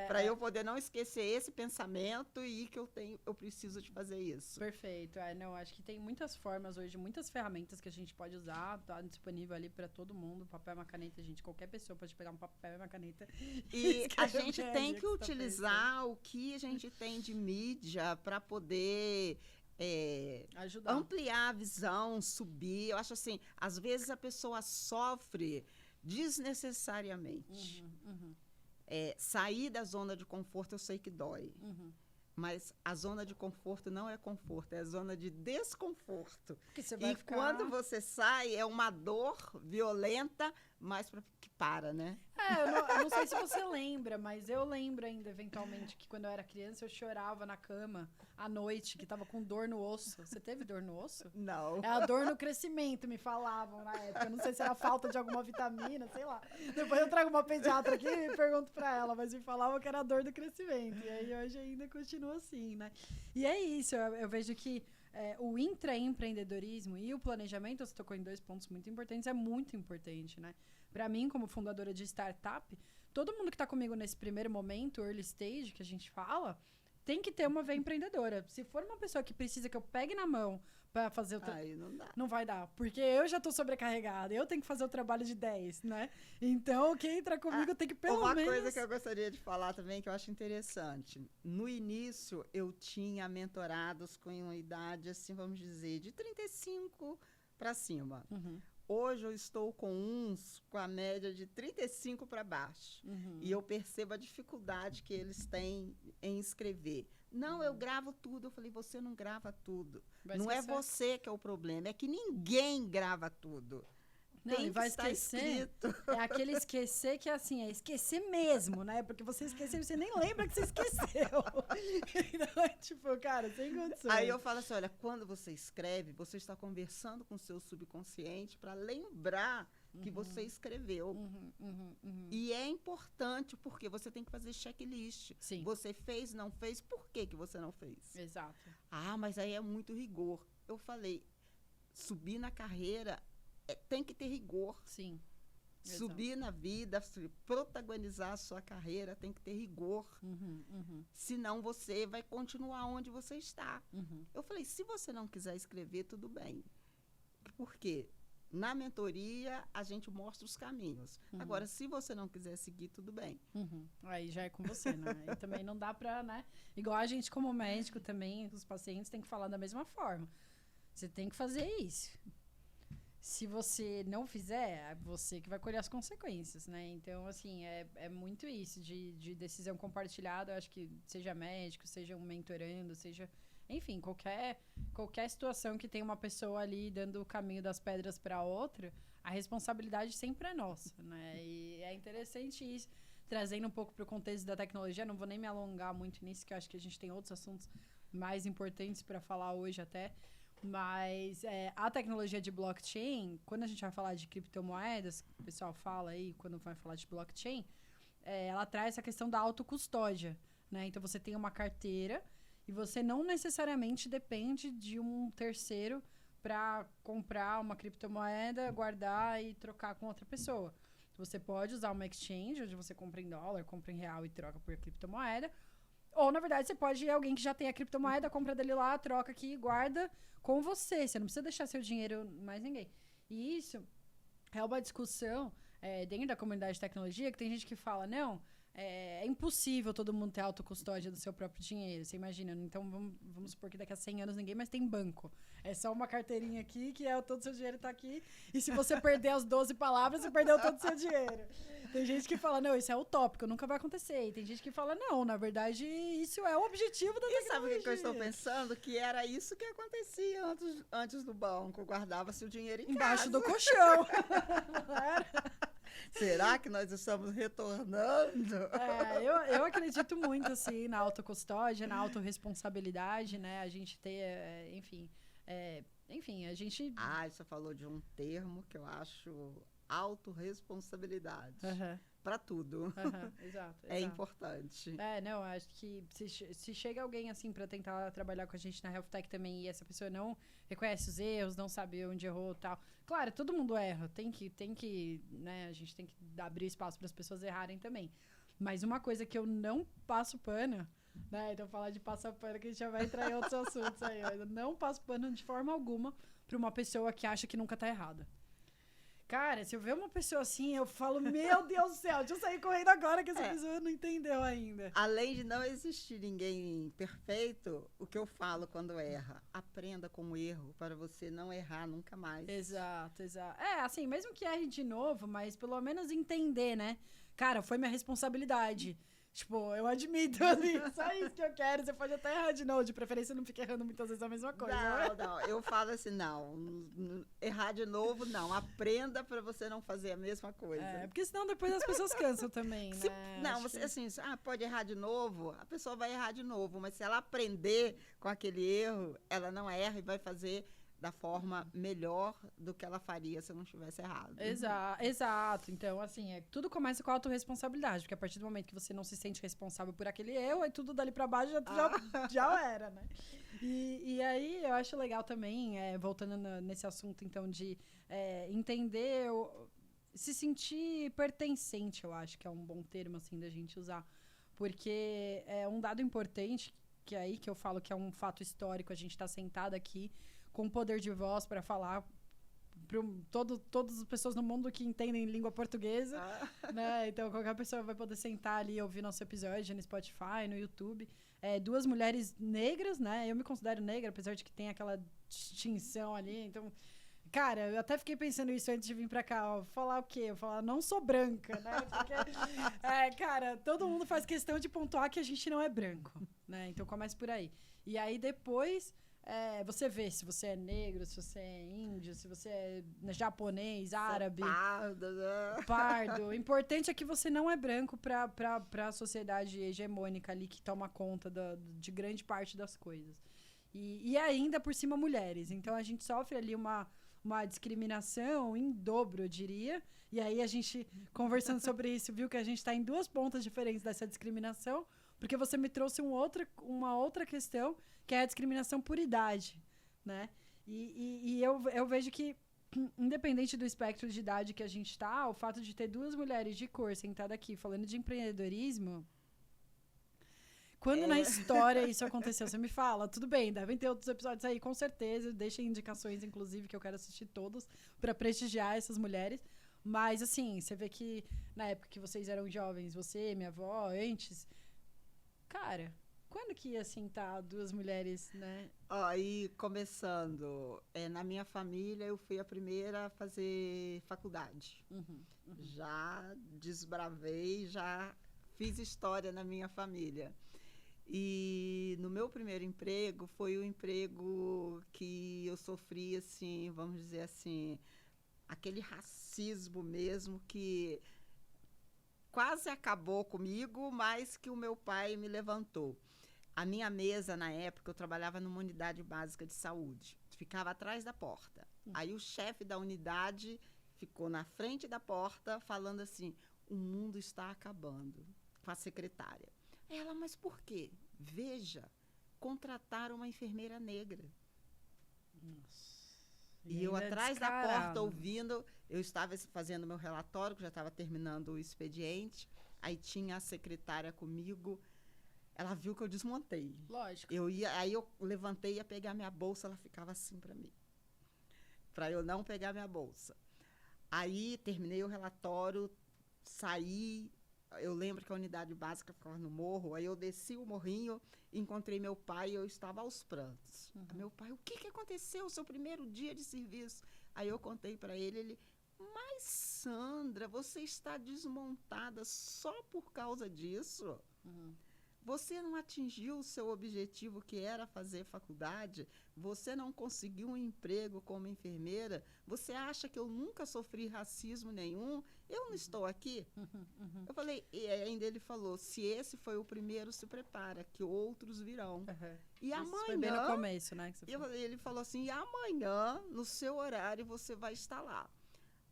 B: Para eu poder não esquecer esse pensamento e que eu preciso de fazer isso.
A: Perfeito. Acho que tem muitas formas hoje, muitas ferramentas que a gente pode usar, tá disponível ali para todo mundo. Papel e uma caneta, gente, qualquer pessoa pode pegar um papel e uma caneta.
B: E a gente tem que utilizar o que a gente tem de mídia para poder
A: ajudar,
B: ampliar a visão, subir. Eu acho assim, às vezes a pessoa sofre desnecessariamente. Sair da zona de conforto, eu sei que dói. Mas a zona de conforto não é conforto, é a zona de desconforto. Quando você sai, é uma dor violenta, mas que para, né?
A: Eu não sei se você lembra, mas eu lembro ainda, eventualmente, que quando eu era criança, eu chorava na cama à noite, que tava com dor no osso. Você teve dor no osso?
B: Não.
A: É a dor no crescimento, me falavam na época. Eu não sei se era falta de alguma vitamina, sei lá. Depois eu trago uma pediatra aqui e pergunto pra ela, mas me falavam que era a dor do crescimento. E aí hoje ainda continua assim, né? E é isso, eu vejo que o intraempreendedorismo e o planejamento, você tocou em 2 pontos muito importantes, é muito importante, né? Para mim, como fundadora de startup, todo mundo que está comigo nesse primeiro momento, early stage, que a gente fala, tem que ter uma veia empreendedora. Se for uma pessoa que precisa que eu pegue na mão para fazer o
B: Aí não dá.
A: Não vai dar, porque eu já estou sobrecarregada, eu tenho que fazer o trabalho de 10, né? Então, quem entra comigo tem que pelo menos...
B: Uma coisa que eu gostaria de falar também, que eu acho interessante. No início, eu tinha mentorados com uma idade, assim, vamos dizer, de 35 para cima. Hoje eu estou com uns com a média de 35 para baixo. E eu percebo a dificuldade que eles têm em escrever. Não, eu gravo tudo. Eu falei, você não grava tudo. Não é
A: esquecer.
B: você que é o problema, é que ninguém grava tudo.
A: Não,
B: Tem
A: e vai
B: que estar
A: esquecer.
B: escrito.
A: É aquele esquecer que, assim, é esquecer mesmo, né? Porque você esqueceu e você nem lembra que você esqueceu. Então, é tipo, cara, sem condições.
B: Aí eu falo assim, olha, quando você escreve, você está conversando com o seu subconsciente para lembrar que você escreveu. E é importante, porque você tem que fazer checklist.
A: Sim.
B: Você fez, não fez, por que que você não fez?
A: Exato.
B: Ah, mas aí é muito rigor. Eu falei, subir na carreira tem que ter rigor.
A: Sim.
B: Subir na vida, protagonizar a sua carreira, tem que ter rigor. Senão você vai continuar onde você está. Eu falei, se você não quiser escrever, tudo bem. Por quê? Na mentoria, a gente mostra os caminhos. Agora, se você não quiser seguir, tudo bem.
A: Aí já é com você, né? E também não dá pra, né? Igual a gente como médico também, os pacientes têm que falar da mesma forma. Você tem que fazer isso. Se você não fizer, é você que vai colher as consequências, né? Então, assim, é muito isso de decisão compartilhada. Eu acho que seja médico, seja um mentorando, seja... Enfim, qualquer situação que tem uma pessoa ali dando o caminho das pedras para outra, a responsabilidade sempre é nossa, né? E é interessante isso, trazendo um pouco para o contexto da tecnologia. Não vou nem me alongar muito nisso, que eu acho que a gente tem outros assuntos mais importantes para falar hoje até. Mas a tecnologia de blockchain, quando a gente vai falar de criptomoedas, o pessoal fala aí, quando vai falar de blockchain, ela traz essa questão da autocustódia, né? Então, você tem uma carteira e você não necessariamente depende de um terceiro para comprar uma criptomoeda, guardar e trocar com outra pessoa. Você pode usar uma exchange, onde você compra em dólar, compra em real e troca por criptomoeda. Ou, na verdade, você pode ir alguém que já tem a criptomoeda, compra dele lá, troca aqui e guarda com você. Você não precisa deixar seu dinheiro mais ninguém. E isso é uma discussão dentro da comunidade de tecnologia, que tem gente que fala, não, é impossível todo mundo ter autocustódia do seu próprio dinheiro. Você imagina? Então, vamos supor que daqui a 100 anos ninguém mais tem banco. É só uma carteirinha aqui, que todo o seu dinheiro está aqui. E se você perder as 12 palavras, você perdeu todo o seu dinheiro. Tem gente que fala, não, isso é utópico, nunca vai acontecer. E tem gente que fala, não, na verdade, isso é o objetivo da tecnologia.
B: E sabe o que eu estou pensando? Que era isso que acontecia antes do banco. Guardava-se o dinheiro
A: embaixo
B: casa.
A: do colchão.
B: Será que nós estamos retornando?
A: Eu acredito muito, assim, na autocustódia, na autorresponsabilidade, né? A gente ter, enfim, a gente...
B: Você falou de um termo que eu acho autorresponsabilidade. Para tudo.
A: Exato.
B: É importante.
A: Não, acho que se chega alguém, assim, para tentar trabalhar com a gente na Health Tech também, e essa pessoa não reconhece os erros, não sabe onde errou e tal. Claro, todo mundo erra. Tem que, né, a gente tem que abrir espaço para as pessoas errarem também. Mas uma coisa que eu não passo pano, né, então falar de passar pano que a gente já vai entrar em outros assuntos aí. Eu não passo pano de forma alguma para uma pessoa que acha que nunca tá errada. Cara, se eu ver uma pessoa assim, eu falo, meu Deus do céu, deixa eu sair correndo agora que essa pessoa não entendeu ainda.
B: Além de não existir ninguém perfeito, o que eu falo quando erra? Aprenda com o erro para você não errar nunca mais.
A: Exato. Assim, mesmo que erre de novo, mas pelo menos entender, né? Cara, foi minha responsabilidade. Tipo, eu admito, assim, só isso que eu quero. Você pode até errar de novo, de preferência não fique errando muitas vezes a mesma coisa.
B: Não, eu falo assim, não, errar de novo, não. Aprenda para você não fazer a mesma coisa.
A: Porque senão depois as pessoas cansam também, né?
B: Assim, pode errar de novo, a pessoa vai errar de novo, mas se ela aprender com aquele erro, ela não erra e vai fazer da forma melhor do que ela faria se não tivesse errado.
A: Exato. Então, assim, tudo começa com a autorresponsabilidade, porque a partir do momento que você não se sente responsável por aquele erro, aí tudo dali pra baixo já era, né? E aí, eu acho legal também, voltando nesse assunto, então, de entender, se sentir pertencente, eu acho que é um bom termo, assim, da gente usar. Porque é um dado importante, que é aí que eu falo que é um fato histórico, a gente tá sentado aqui, com poder de voz para falar para todas as pessoas no mundo que entendem língua portuguesa, né? Então, qualquer pessoa vai poder sentar ali e ouvir nosso episódio no Spotify, no YouTube. 2 mulheres negras, né? Eu me considero negra, apesar de que tem aquela distinção ali. Então, cara, eu até fiquei pensando isso antes de vir pra cá. Falar o quê? Eu falar, não sou branca, né? Porque, cara, todo mundo faz questão de pontuar que a gente não é branco. né? Então começa por aí. E aí depois você vê se você é negro, se você é índio, se você é japonês, árabe.
B: Pardo, né?
A: Pardo. O importante é que você não é branco para a sociedade hegemônica ali que toma conta de grande parte das coisas. E ainda por cima mulheres. Então a gente sofre ali uma discriminação em dobro, eu diria. E aí a gente, conversando sobre isso, viu que a gente está em duas pontas diferentes dessa discriminação, porque você me trouxe uma outra questão, que é a discriminação por idade, né? E eu vejo que, independente do espectro de idade que a gente está, o fato de ter duas mulheres de cor sentadas aqui falando de empreendedorismo... Quando na história isso aconteceu, você me fala, tudo bem, devem ter outros episódios aí, com certeza, deixem indicações, inclusive, que eu quero assistir todos, para prestigiar essas mulheres, mas, assim, você vê que na época que vocês eram jovens, você, minha avó, antes, cara, quando que ia sentar duas mulheres, né?
B: Aí, começando, na minha família, eu fui a primeira a fazer faculdade. Já desbravei, já fiz história na minha família. E no meu primeiro emprego foi o emprego que eu sofri, assim, vamos dizer assim, aquele racismo mesmo que quase acabou comigo, mas que o meu pai me levantou. A minha mesa, na época, eu trabalhava numa unidade básica de saúde. Ficava atrás da porta. Aí o chefe da unidade ficou na frente da porta falando assim, o mundo está acabando, com a secretária. Ela, mas por quê? Veja, contratar uma enfermeira negra.
A: Nossa.
B: E eu atrás da porta ouvindo, eu estava fazendo meu relatório, que já estava terminando o expediente, aí tinha a secretária comigo, ela viu que eu desmontei.
A: Lógico.
B: Aí eu levantei e ia pegar minha bolsa, ela ficava assim para mim, para eu não pegar minha bolsa. Aí terminei o relatório, saí. Eu lembro que a unidade básica ficava no morro, aí eu desci o morrinho, encontrei meu pai e eu estava aos prantos. Meu pai, o que aconteceu o seu primeiro dia de serviço? Aí eu contei para ele, mas Sandra, você está desmontada só por causa disso? Você não atingiu o seu objetivo, que era fazer faculdade? Você não conseguiu um emprego como enfermeira? Você acha que eu nunca sofri racismo nenhum? Eu não estou aqui? Eu falei, e ainda ele falou, se esse foi o primeiro, se prepara, que outros virão. E
A: isso
B: amanhã...
A: foi bem no começo, né? Que você falou.
B: Ele falou assim, e amanhã, no seu horário, você vai estar lá.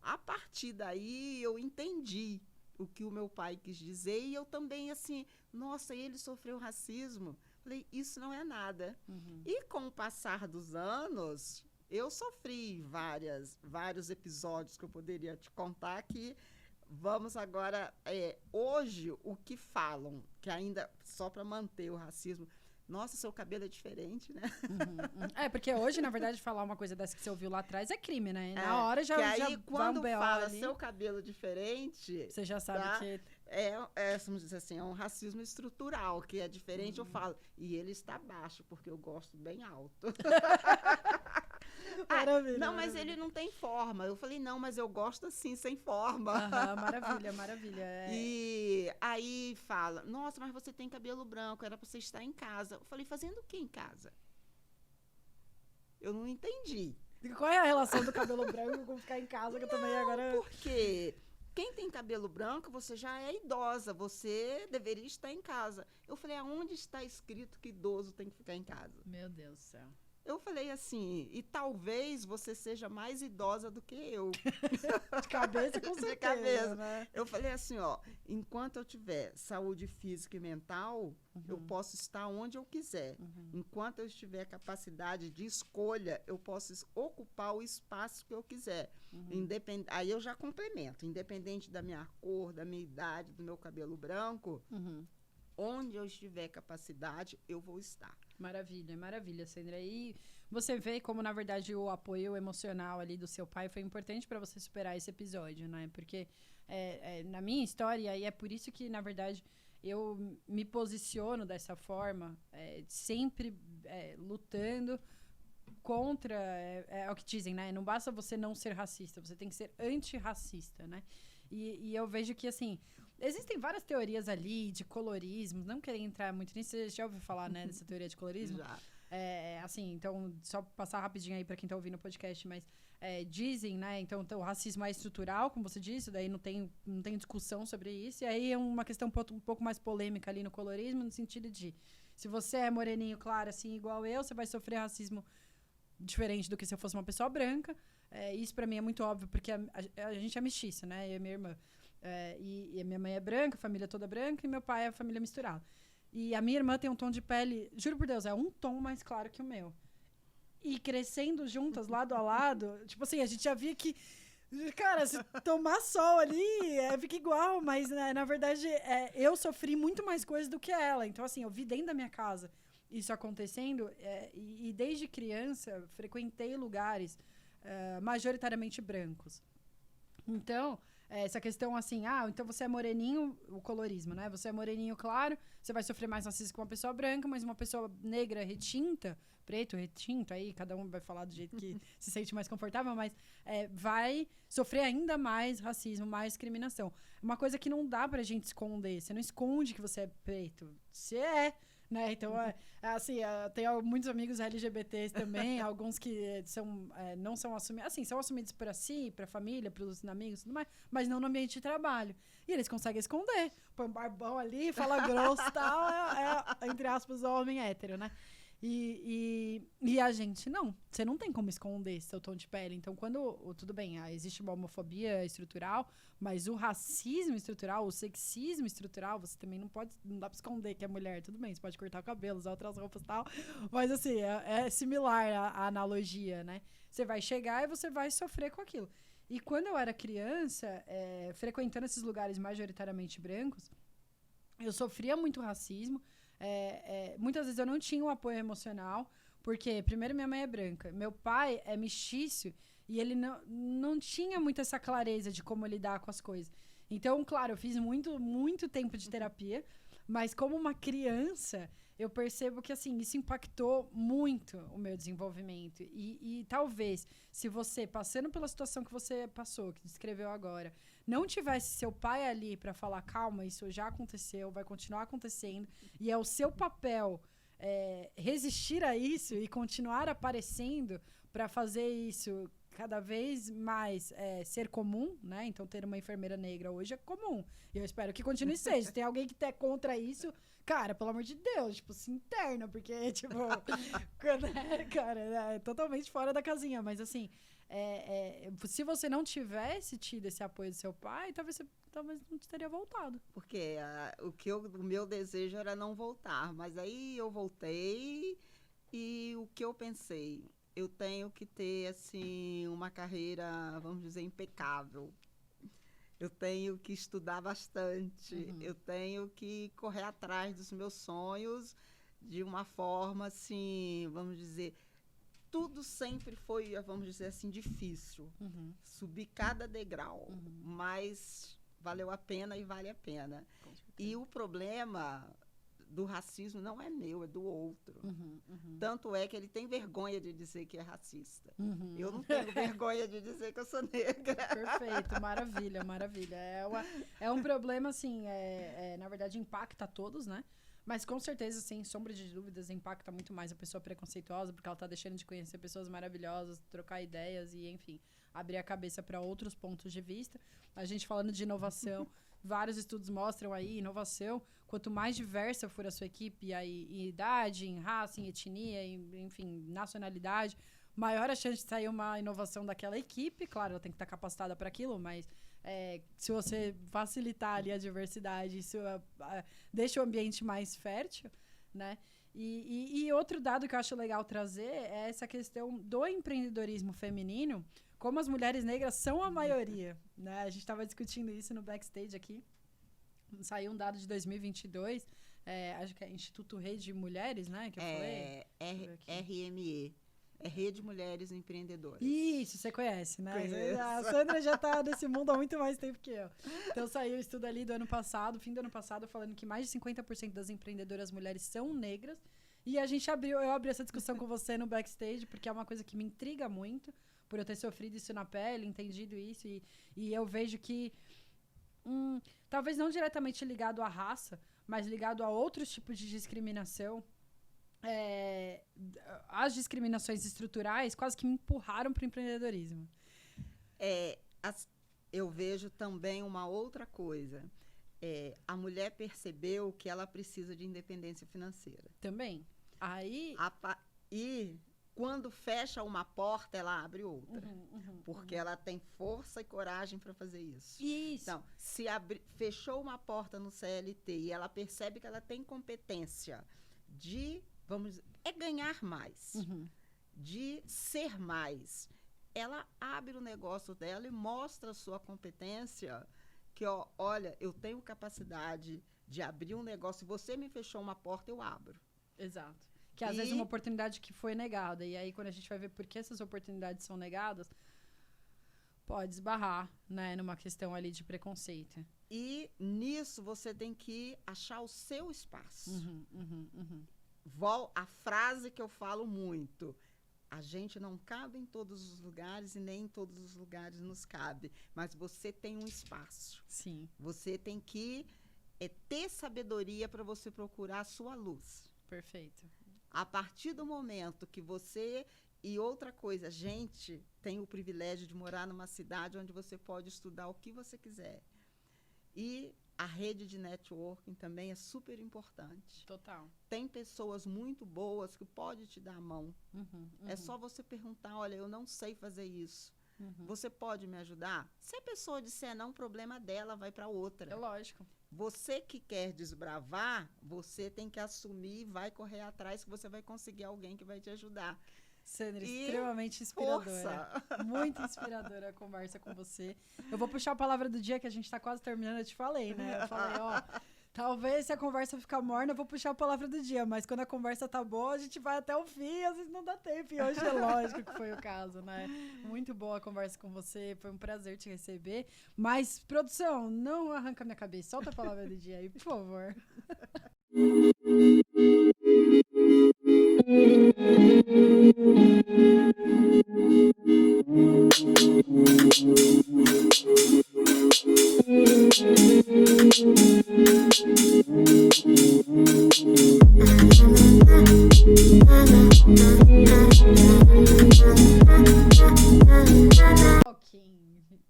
B: A partir daí, eu entendi o que o meu pai quis dizer, e eu também, assim, nossa, ele sofreu racismo. Falei, isso não é nada. E com o passar dos anos, eu sofri vários episódios que eu poderia te contar que vamos agora... hoje, o que falam, que ainda, só para manter o racismo, nossa, seu cabelo é diferente, né?
A: Porque hoje, na verdade, falar uma coisa dessa que você ouviu lá atrás é crime, né? Na hora já,
B: que aí,
A: já
B: quando
A: vai um BO
B: fala
A: ali,
B: seu cabelo diferente...
A: você já sabe que...
B: vamos dizer assim, é um racismo estrutural, que é diferente, eu falo. E ele está baixo, porque eu gosto bem alto.
A: Maravilha,
B: não, mas
A: maravilha.
B: ele não tem forma. Eu falei, não, mas eu gosto assim, sem forma.
A: Maravilha, maravilha.
B: E aí fala, nossa, mas você tem cabelo branco, era para você estar em casa. Eu falei, fazendo o que em casa? Eu não entendi.
A: Qual é a relação do cabelo branco com ficar em casa, que eu também agora...
B: Porque quem tem cabelo branco, você já é idosa, você deveria estar em casa. Eu falei, aonde está escrito que idoso tem que ficar em casa?
A: Meu Deus do céu.
B: Eu falei assim, e talvez você seja mais idosa do que eu.
A: De cabeça, com certeza.
B: De cabeça.
A: Né?
B: Eu falei assim, enquanto eu tiver saúde física e mental, eu posso estar onde eu quiser. Enquanto eu tiver capacidade de escolha, eu posso ocupar o espaço que eu quiser. Aí eu já complemento, independente da minha cor, da minha idade, do meu cabelo branco, onde eu estiver capacidade, eu vou estar.
A: Maravilha, maravilha, Sandra. E você vê como, na verdade, o apoio emocional ali do seu pai foi importante para você superar esse episódio, né? Porque na minha história, e é por isso que, na verdade, eu me posiciono dessa forma, sempre lutando contra, é o que dizem, né? Não basta você não ser racista, você tem que ser antirracista, né? E eu vejo que, assim, Existem várias teorias ali de colorismo, não queria entrar muito nisso, você já ouviu falar, né, dessa teoria de colorismo?
B: Já.
A: Assim, então, só passar rapidinho aí para quem tá ouvindo o podcast, mas dizem, né, então o racismo é estrutural, como você disse, daí não tem discussão sobre isso, e aí é uma questão um pouco mais polêmica ali no colorismo, no sentido de, se você é moreninho claro, assim, igual eu, você vai sofrer racismo diferente do que se eu fosse uma pessoa branca. Isso para mim é muito óbvio, porque a gente é mestiça, né, eu e a minha irmã. E a minha mãe é branca, a família toda branca, e meu pai é a família misturada. E a minha irmã tem um tom de pele, juro por Deus, é um tom mais claro que o meu. E crescendo juntas, lado a lado, tipo assim, a gente já via que, cara, se tomar sol ali, fica igual, mas né, na verdade eu sofri muito mais coisas do que ela. Então, assim, eu vi dentro da minha casa isso acontecendo, e desde criança frequentei lugares majoritariamente brancos. Então, essa questão assim, então você é moreninho, o colorismo, né? Você é moreninho claro, você vai sofrer mais racismo que uma pessoa branca, mas uma pessoa negra retinta, preto retinto, aí cada um vai falar do jeito que se sente mais confortável, mas vai sofrer ainda mais racismo, mais discriminação. Uma coisa que não dá pra gente esconder, você não esconde que você é preto, você é. Né? Então, assim, tenho muitos amigos LGBTs também, alguns que não são assumidos, assim, são assumidos para si, para a família, para os amigos e tudo mais, mas não no ambiente de trabalho. E eles conseguem esconder. Põe um barbão ali, fala grosso e tal, entre aspas, o homem hétero, né? E a gente, não. Você não tem como esconder seu tom de pele. Então, tudo bem, existe uma homofobia estrutural, mas o racismo estrutural, o sexismo estrutural, você também não dá pra esconder que é mulher. Tudo bem, você pode cortar o cabelo, usar outras roupas e tal, mas assim, é similar a analogia, né? Você vai chegar e você vai sofrer com aquilo. E quando eu era criança, frequentando esses lugares majoritariamente brancos, eu sofria muito racismo. Muitas vezes eu não tinha um apoio emocional, porque primeiro minha mãe é branca, meu pai é mestiço e ele não tinha muito essa clareza de como lidar com as coisas. Então, claro, eu fiz muito, muito tempo de terapia, mas como uma criança, eu percebo que assim, isso impactou muito o meu desenvolvimento. E talvez, se você, passando pela situação que você passou, que descreveu agora, não tivesse seu pai ali para falar, calma, isso já aconteceu, vai continuar acontecendo, e é o seu papel resistir a isso e continuar aparecendo para fazer isso cada vez mais ser comum, né? Então, ter uma enfermeira negra hoje é comum. E eu espero que continue seja. Se tem alguém que tá contra isso, cara, pelo amor de Deus, tipo, se interna, porque, tipo, cara, é totalmente fora da casinha. Mas, assim, se você não tivesse tido esse apoio do seu pai, talvez não teria voltado.
B: Porque o meu desejo era não voltar, mas aí eu voltei e o que eu pensei, eu tenho que ter, assim, uma carreira, vamos dizer, impecável. Eu tenho que estudar bastante, eu tenho que correr atrás dos meus sonhos de uma forma, assim, vamos dizer, tudo sempre foi, vamos dizer assim, difícil. Subir cada degrau, mas valeu a pena e vale a pena. E o problema do racismo não é meu, é do outro. Tanto é que ele tem vergonha de dizer que é racista. Eu não tenho vergonha de dizer que eu sou negra.
A: Perfeito, maravilha, maravilha. É um problema, assim, na verdade, impacta a todos, né? Mas com certeza, sem sombra de dúvidas, impacta muito mais a pessoa preconceituosa, porque ela tá deixando de conhecer pessoas maravilhosas, trocar ideias e, enfim, abrir a cabeça para outros pontos de vista. A gente falando de inovação, vários estudos mostram aí, inovação, quanto mais diversa for a sua equipe, aí, em idade, em raça, em etnia, enfim, nacionalidade, maior a chance de sair uma inovação daquela equipe. Claro, ela tem que estar capacitada para aquilo, mas se você facilitar ali a diversidade, isso deixa o ambiente mais fértil, né? E outro dado que eu acho legal trazer é essa questão do empreendedorismo feminino, como as mulheres negras são a maioria, né? A gente estava discutindo isso no backstage aqui. Saiu um dado de 2022, acho que é Instituto Rede Mulheres, né? Que eu falei.
B: RME. É Rede Mulheres Empreendedoras.
A: Isso, você conhece, né?
B: Conheço.
A: A Sandra já está nesse mundo há muito mais tempo que eu. Então, saiu o estudo ali do ano passado, fim do ano passado, falando que mais de 50% das empreendedoras mulheres são negras. E eu abri essa discussão com você no backstage, porque é uma coisa que me intriga muito, por eu ter sofrido isso na pele, entendido isso. E eu vejo que talvez não diretamente ligado à raça, mas ligado a outros tipos de discriminação, as discriminações estruturais quase que me empurraram para o empreendedorismo.
B: Eu vejo também uma outra coisa. A mulher percebeu que ela precisa de independência financeira.
A: Também. Aí...
B: E quando fecha uma porta, ela abre outra. Porque ela tem força e coragem para fazer isso.
A: Isso.
B: Então, se fechou uma porta no CLT e ela percebe que ela tem competência de, ganhar mais, de ser mais, ela abre o negócio dela e mostra a sua competência, que, olha, eu tenho capacidade de abrir um negócio, se você me fechou uma porta, eu abro.
A: Exato. Que às vezes é uma oportunidade que foi negada. E aí, quando a gente vai ver por que essas oportunidades são negadas, pode esbarrar, né, numa questão ali de preconceito.
B: E nisso você tem que achar o seu espaço. A frase que eu falo muito: a gente não cabe em todos os lugares e nem em todos os lugares nos cabe. Mas você tem um espaço.
A: Sim.
B: Você tem que ter sabedoria para você procurar a sua luz.
A: Perfeito.
B: A partir do momento que você... E outra coisa, a gente tem o privilégio de morar numa cidade onde você pode estudar o que você quiser. E a rede de networking também é super importante.
A: Total.
B: Tem pessoas muito boas que podem te dar a mão. É só você perguntar: olha, eu não sei fazer isso. Você pode me ajudar? Se a pessoa disser não, problema dela, vai para outra.
A: É lógico.
B: Você que quer desbravar, você tem que assumir, vai correr atrás, que você vai conseguir alguém que vai te ajudar.
A: Sandra, extremamente inspiradora.
B: Força.
A: Muito inspiradora a conversa com você. Eu vou puxar a palavra do dia, que a gente tá quase terminando, eu te falei, né? Eu falei, talvez se a conversa ficar morna, eu vou puxar a palavra do dia, mas quando a conversa tá boa, a gente vai até o fim, às vezes não dá tempo, e hoje é lógico que foi o caso, né? Muito boa a conversa com você, foi um prazer te receber, mas, produção, não arranca minha cabeça, solta a palavra do dia aí, por favor.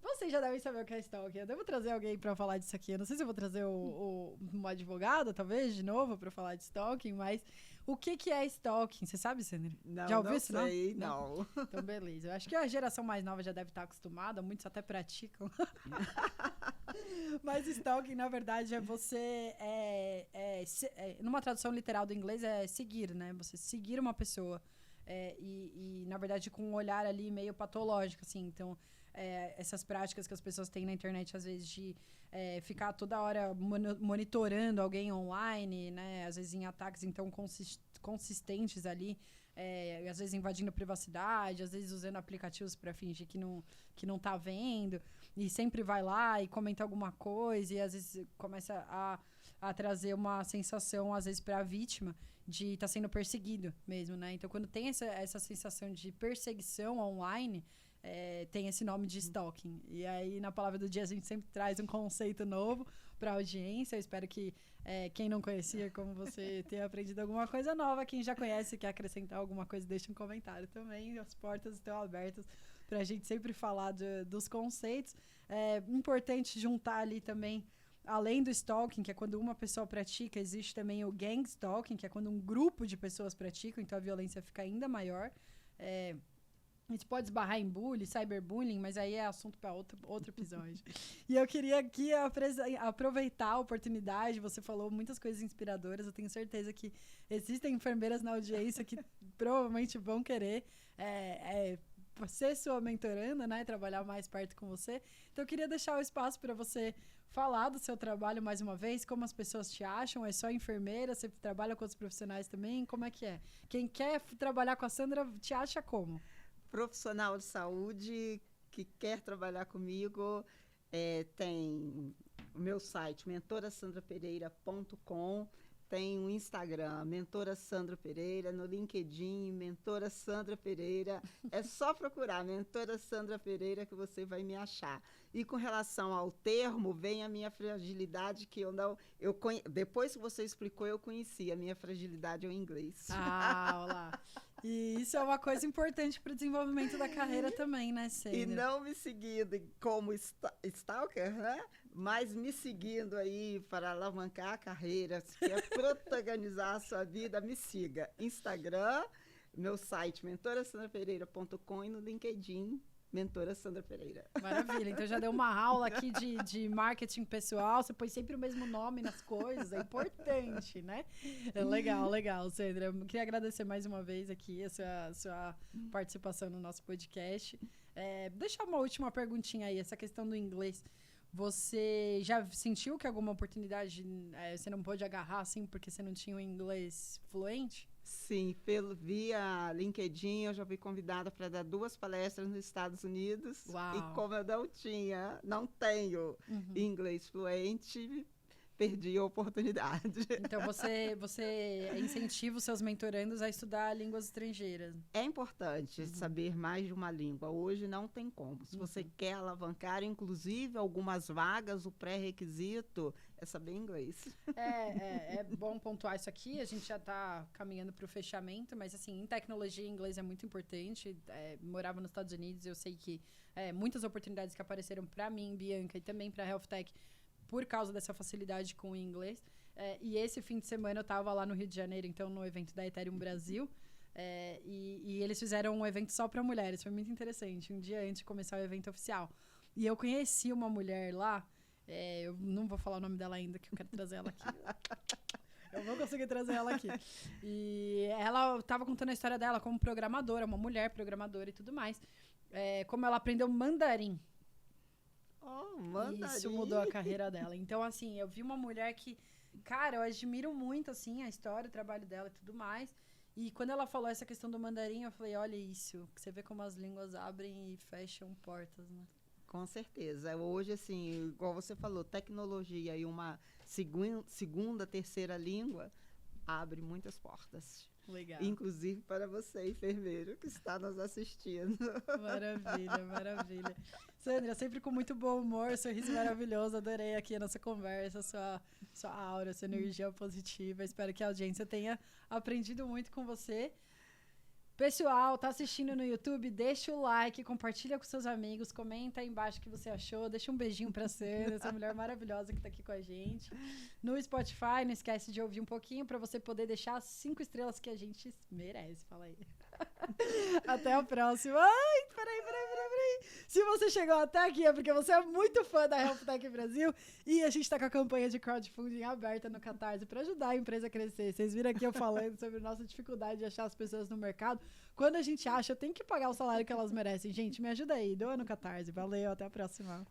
A: Vocês já devem saber o que é stalking. Eu devo trazer alguém pra falar disso aqui. Eu não sei se eu vou trazer um advogado, talvez, de novo, pra falar de stalking, mas o que é stalking? Você sabe, Sandra?
B: Não,
A: já ouviu
B: não
A: isso,
B: sei, não?
A: Então, beleza. Eu acho que a geração mais nova já deve estar acostumada, muitos até praticam. Mas stalking, na verdade, é você... numa tradução literal do inglês, é seguir, né? Você seguir uma pessoa. Na verdade, com um olhar ali meio patológico, assim. Então, essas práticas que as pessoas têm na internet, às vezes, de ficar toda hora monitorando alguém online, né? Às vezes em ataques, então, consistentes ali. Às vezes invadindo privacidade, às vezes usando aplicativos para fingir que não tá vendo. E sempre vai lá e comenta alguma coisa. E às vezes começa a trazer uma sensação, às vezes, para a vítima de estar sendo perseguido mesmo, né? Então, quando tem essa sensação de perseguição online, tem esse nome de stalking. E aí, na palavra do dia, a gente sempre traz um conceito novo para a audiência. Eu espero que quem não conhecia, como você, tenha aprendido alguma coisa nova. Quem já conhece e quer acrescentar alguma coisa, deixa um comentário também. As portas estão abertas para a gente sempre falar dos conceitos. É importante juntar ali também, além do stalking, que é quando uma pessoa pratica, existe também o gang stalking, que é quando um grupo de pessoas praticam, então a violência fica ainda maior. A gente pode esbarrar em bullying, cyberbullying, mas aí é assunto para outro episódio. E eu queria aqui aproveitar a oportunidade, você falou muitas coisas inspiradoras, eu tenho certeza que existem enfermeiras na audiência que provavelmente vão querer ser sua mentoranda, né, trabalhar mais perto com você. Então eu queria deixar o espaço para você falar do seu trabalho mais uma vez, como as pessoas te acham, é só enfermeira, você trabalha com outros profissionais também, como é que é? Quem quer trabalhar com a Sandra te acha como?
B: Profissional de saúde que quer trabalhar comigo, tem o meu site, mentorasandrapereira.com. tem um Instagram, Mentora Sandra Pereira, no LinkedIn, Mentora Sandra Pereira. É só procurar Mentora Sandra Pereira que você vai me achar. E com relação ao termo, vem a minha fragilidade, que depois que você explicou, eu conheci. A minha fragilidade é o inglês.
A: Ah, olha lá. E isso é uma coisa importante para o desenvolvimento da carreira também, né, Sandra?
B: E não me seguindo como stalker, né? Mas me seguindo aí para alavancar a carreira, se quer protagonizar a sua vida, me siga. Instagram, meu site, mentorasandrapereira.com, e no LinkedIn, Mentora Sandra Pereira.
A: Maravilha. Então já deu uma aula aqui de marketing pessoal. Você põe sempre o mesmo nome nas coisas. É importante, né? É legal, Sandra. Eu queria agradecer mais uma vez aqui a sua participação no nosso podcast. Deixa uma última perguntinha aí. Essa questão do inglês. Você já sentiu que alguma oportunidade você não pôde agarrar, assim, porque você não tinha o inglês fluente?
B: Sim, via LinkedIn eu já fui convidada para dar 2 palestras nos Estados Unidos.
A: Uau.
B: E como eu não tenho inglês fluente, perdi a oportunidade.
A: Então, você incentiva os seus mentorandos a estudar línguas estrangeiras.
B: É importante saber mais de uma língua. Hoje não tem como. Se você quer alavancar, inclusive, algumas vagas, o pré-requisito é saber inglês.
A: É bom pontuar isso aqui. A gente já está caminhando para o fechamento, mas, assim, em tecnologia, inglês é muito importante. Morava nos Estados Unidos, eu sei que muitas oportunidades que apareceram para mim, Bianca, e também para a Health Tech, por causa dessa facilidade com o inglês. E esse fim de semana eu estava lá no Rio de Janeiro, então, no evento da Ethereum Brasil. E eles fizeram um evento só para mulheres. Foi muito interessante, um dia antes de começar o evento oficial. E eu conheci uma mulher lá, eu não vou falar o nome dela ainda, que eu quero trazer ela aqui. Eu vou conseguir trazer ela aqui. E ela estava contando a história dela como programadora, uma mulher programadora e tudo mais. Como ela aprendeu mandarim. Isso mudou a carreira dela. Então, assim, eu vi uma mulher que, cara, eu admiro muito, assim, a história, o trabalho dela e tudo mais. E quando ela falou essa questão do mandarim, eu falei, olha isso, você vê como as línguas abrem e fecham portas, né?
B: Com certeza. Hoje, assim, igual você falou, tecnologia e uma segunda, terceira língua abre muitas portas.
A: Legal.
B: Inclusive para você, enfermeiro, que está nos assistindo.
A: Maravilha. Sandra, sempre com muito bom humor, sorriso maravilhoso. Adorei aqui a nossa conversa, sua aura, sua energia positiva. Espero que a audiência tenha aprendido muito com você. Pessoal, tá assistindo no YouTube? Deixa o like, compartilha com seus amigos, comenta aí embaixo o que você achou, deixa um beijinho pra Sandra, essa mulher maravilhosa que tá aqui com a gente. No Spotify, não esquece de ouvir um pouquinho pra você poder deixar as 5 estrelas que a gente merece. Fala aí. Até a próxima. Ai, peraí. Se você chegou até aqui é porque você é muito fã da Health Tech Brasil e a gente tá com a campanha de crowdfunding aberta no Catarse para ajudar a empresa a crescer. Vocês viram aqui eu falando sobre a nossa dificuldade de achar as pessoas no mercado. Quando a gente acha, eu tenho que pagar o salário que elas merecem. Gente, me ajuda aí. Doa no Catarse. Valeu, até a próxima.